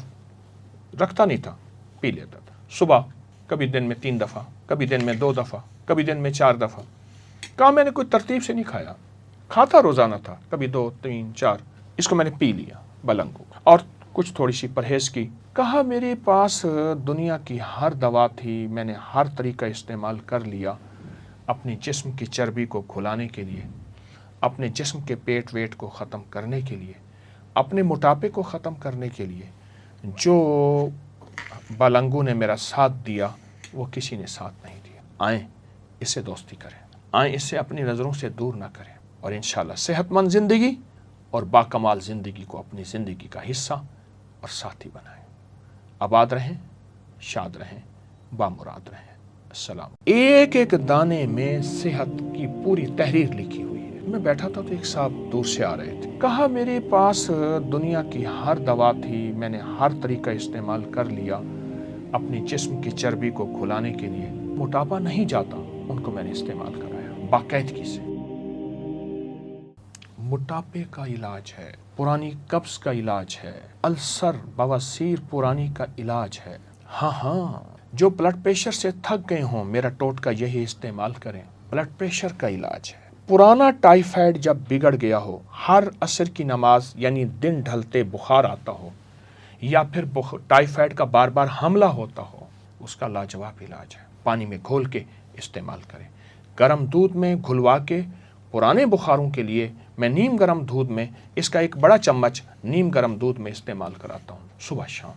رکھتا نہیں تھا، پی لیتا تھا صبح، کبھی دن میں 3 دفعہ، کبھی دن میں 2 دفعہ، کبھی دن میں 4 دفعہ۔ کہا میں نے کوئی ترتیب سے نہیں کھایا، کھاتا روزانہ تھا، کبھی 2 3 4، اس کو میں نے پی لیا بلنگو اور کچھ تھوڑی سی پرہیز کی۔ کہا میرے پاس دنیا کی ہر دوا تھی، میں نے ہر طریقہ استعمال کر لیا اپنے جسم کی چربی کو کھلانے کے لیے، اپنے جسم کے پیٹ ویٹ کو ختم کرنے کے لیے، اپنے موٹاپے کو ختم کرنے کے لیے۔ جو بلنگو نے میرا ساتھ دیا وہ کسی نے ساتھ نہیں دیا۔ آئیں اس سے دوستی کریں، آئیں اس سے اپنی نظروں سے دور نہ کریں، اور انشاءاللہ صحت مند زندگی اور باکمال زندگی کو اپنی زندگی کا حصہ اور ساتھی بنائیں۔ آباد رہیں، شاد رہیں، بامراد رہیں۔ السلام۔ ایک ایک دانے میں صحت کی پوری تحریر لکھی ہوئی ہے۔ میں بیٹھا تھا تو ایک صاحب دور سے آ رہے تھے۔ کہا میرے پاس دنیا کی ہر دوا تھی، میں نے ہر طریقہ استعمال کر لیا اپنے جسم کی چربی کو کھلانے کے لیے، موٹاپا نہیں جاتا، ان کو میں نے استعمال کرایا باقاعدگی سے۔ موٹاپے کا علاج ہے، پرانی قبض کا علاج ہے، السر بواسیر پرانی کا علاج ہے۔ ہاں جو بلڈ پریشر سے تھک گئے ہوں میرا ٹوٹکا یہی استعمال کریں، بلڈ پریشر کا علاج ہے۔ پرانا ٹائیفائڈ جب بگڑ گیا ہو، ہر عصر کی نماز یعنی دن ڈھلتے بخار آتا ہو، یا پھر ٹائیفائڈ کا بار بار حملہ ہوتا ہو، اس کا لاجواب علاج ہے۔ پانی میں گھول کے استعمال کریں، گرم دودھ میں گھلوا کے۔ پرانے بخاروں کے لیے میں نیم گرم دودھ میں اس کا ایک بڑا چمچ نیم گرم دودھ میں استعمال کراتا ہوں صبح شام،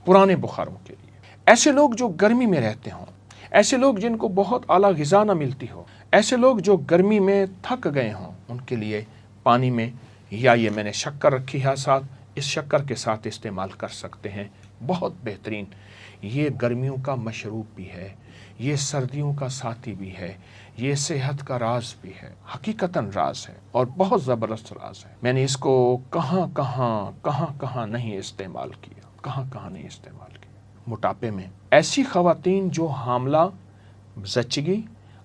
پرانے بخاروں کے لیے۔ ایسے لوگ جو گرمی میں رہتے ہوں، ایسے لوگ جن کو بہت اعلیٰ غذا نہ ملتی ہو، ایسے لوگ جو گرمی میں تھک گئے ہوں، ان کے لیے پانی میں، یا یہ میں نے شکر رکھی ہے ساتھ، اس شکر کے ساتھ استعمال کر سکتے ہیں، بہت بہترین۔ یہ گرمیوں کا مشروب بھی ہے، یہ سردیوں کا ساتھی بھی ہے، یہ صحت کا راز بھی ہے، حقیقتاً راز ہے اور بہت زبردست راز ہے۔ میں نے اس کو کہاں نہیں استعمال کیا، کہاں نہیں استعمال کیا۔ موٹاپے میں ایسی خواتین جو حاملہ، زچگی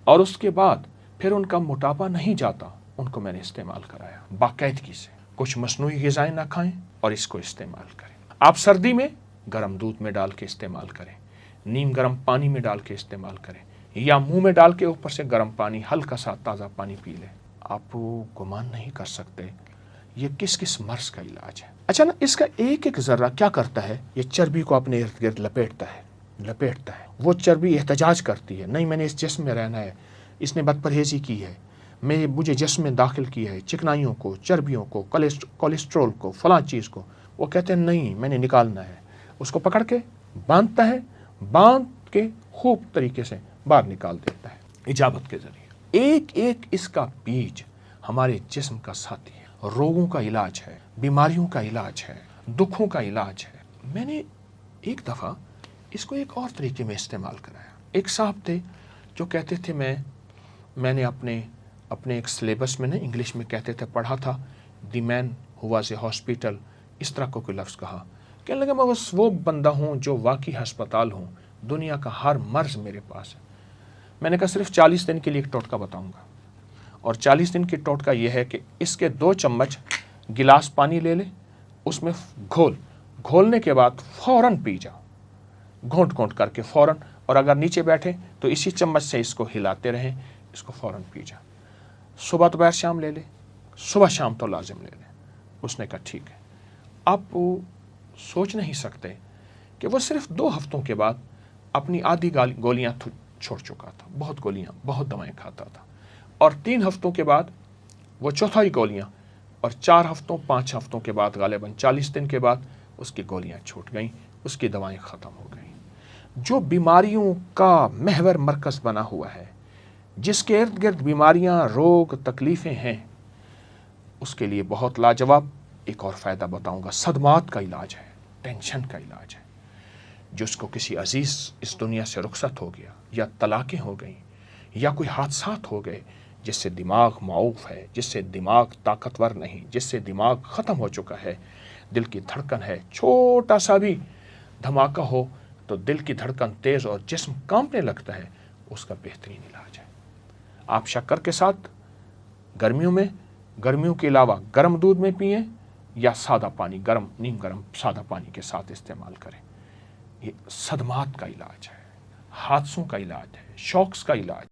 اور اس کے بعد پھر ان کا موٹاپا نہیں جاتا، ان کو میں نے استعمال کرایا باقاعدگی سے۔ کچھ مصنوعی غذائیں نہ کھائیں اور اس کو استعمال کریں۔ آپ سردی میں گرم دودھ میں ڈال کے استعمال کریں، نیم گرم پانی میں ڈال کے استعمال کریں، یا منہ میں ڈال کے اوپر سے گرم پانی، ہلکا سا تازہ پانی پی لیں۔ آپ گمان نہیں کر سکتے یہ کس مرض کا علاج ہے۔ اچھا نا، اس کا ایک ایک ذرہ کیا کرتا ہے، یہ چربی کو اپنے ارد گرد لپیٹتا ہے۔ وہ چربی احتجاج کرتی ہے، نہیں میں نے اس جسم میں رہنا ہے، اس نے بد پرہیزی کی ہے، مجھے جسم میں داخل کیا ہے چکنائیوں کو، چربیوں کو، کولیسٹرول کو، فلاں چیز کو۔ وہ کہتے ہیں نہیں میں نے نکالنا ہے، اس کو پکڑ کے باندھتا ہے، باندھ کے خوب طریقے سے باہر نکال دیتا ہے اجابت کے ذریعے۔ ایک ایک اس کا بیج ہمارے جسم کا ساتھی ہے، روگوں کا علاج ہے، بیماریوں کا علاج ہے، دکھوں کا علاج ہے۔ میں نے ایک دفعہ اس کو ایک اور طریقے میں استعمال کرایا۔ ایک صاحب تھے جو کہتے تھے میں نے اپنے ایک سلیبس میں انگلش میں کہتے تھے پڑھا تھا، دی مین ہو واز اے ہاسپٹل، اس طرح کو کوئی لفظ کہا۔ کہنے لگا میں بس وہ بندہ ہوں جو واقعی ہسپتال ہوں، دنیا کا ہر مرض میرے پاس ہے۔ میں نے کہا صرف 40 دن کے لیے ایک ٹوٹکا بتاؤں گا، اور 40 دن کی ٹوٹکا یہ ہے کہ اس کے 2 چمچ گلاس پانی لے لے، اس میں گھولنے کے بعد فوراً پی جا، گھونٹ کر کے فوراً، اور اگر نیچے بیٹھے تو اسی چمچ سے اس کو ہلاتے رہیں، اس کو فوراً پی جا۔ صبح دوپہر شام لے لے، صبح شام تو لازم لے لے۔ اس نے کہا ٹھیک ہے۔ آپ سوچ نہیں سکتے کہ وہ صرف 2 ہفتوں کے بعد اپنی آدھی گولیاں چھوڑ چکا تھا، بہت دوائیں کھاتا تھا، اور 3 ہفتوں کے بعد وہ چوتھائی گولیاں، اور 4 ہفتوں 5 ہفتوں کے بعد غالباً 40 دن کے بعد اس کی گولیاں چھوٹ گئیں، اس کی دوائیں ختم ہو گئیں۔ جو بیماریوں کا محور مرکز بنا ہوا ہے، جس کے ارد گرد بیماریاں، روگ، تکلیفیں ہیں، اس کے لیے بہت لاجواب ایک اور فائدہ بتاؤں گا۔ صدمات کا علاج ہے، ٹینشن کا علاج ہے۔ جس کو کسی عزیز اس دنیا سے رخصت ہو گیا، یا طلاقیں ہو گئیں، یا کوئی حادثات ہو گئے، جس سے دماغ معوف ہے، جس سے دماغ طاقتور نہیں، جس سے دماغ ختم ہو چکا ہے، دل کی دھڑکن ہے، چھوٹا سا بھی دھماکہ ہو تو دل کی دھڑکن تیز اور جسم کانپنے لگتا ہے، اس کا بہترین علاج ہے۔ آپ شکر کے ساتھ گرمیوں کے علاوہ گرم دودھ میں پئیں یا سادہ پانی، گرم نیم گرم سادہ پانی کے ساتھ استعمال کریں۔ یہ صدمات کا علاج ہے، حادثوں کا علاج ہے، شوکس کا علاج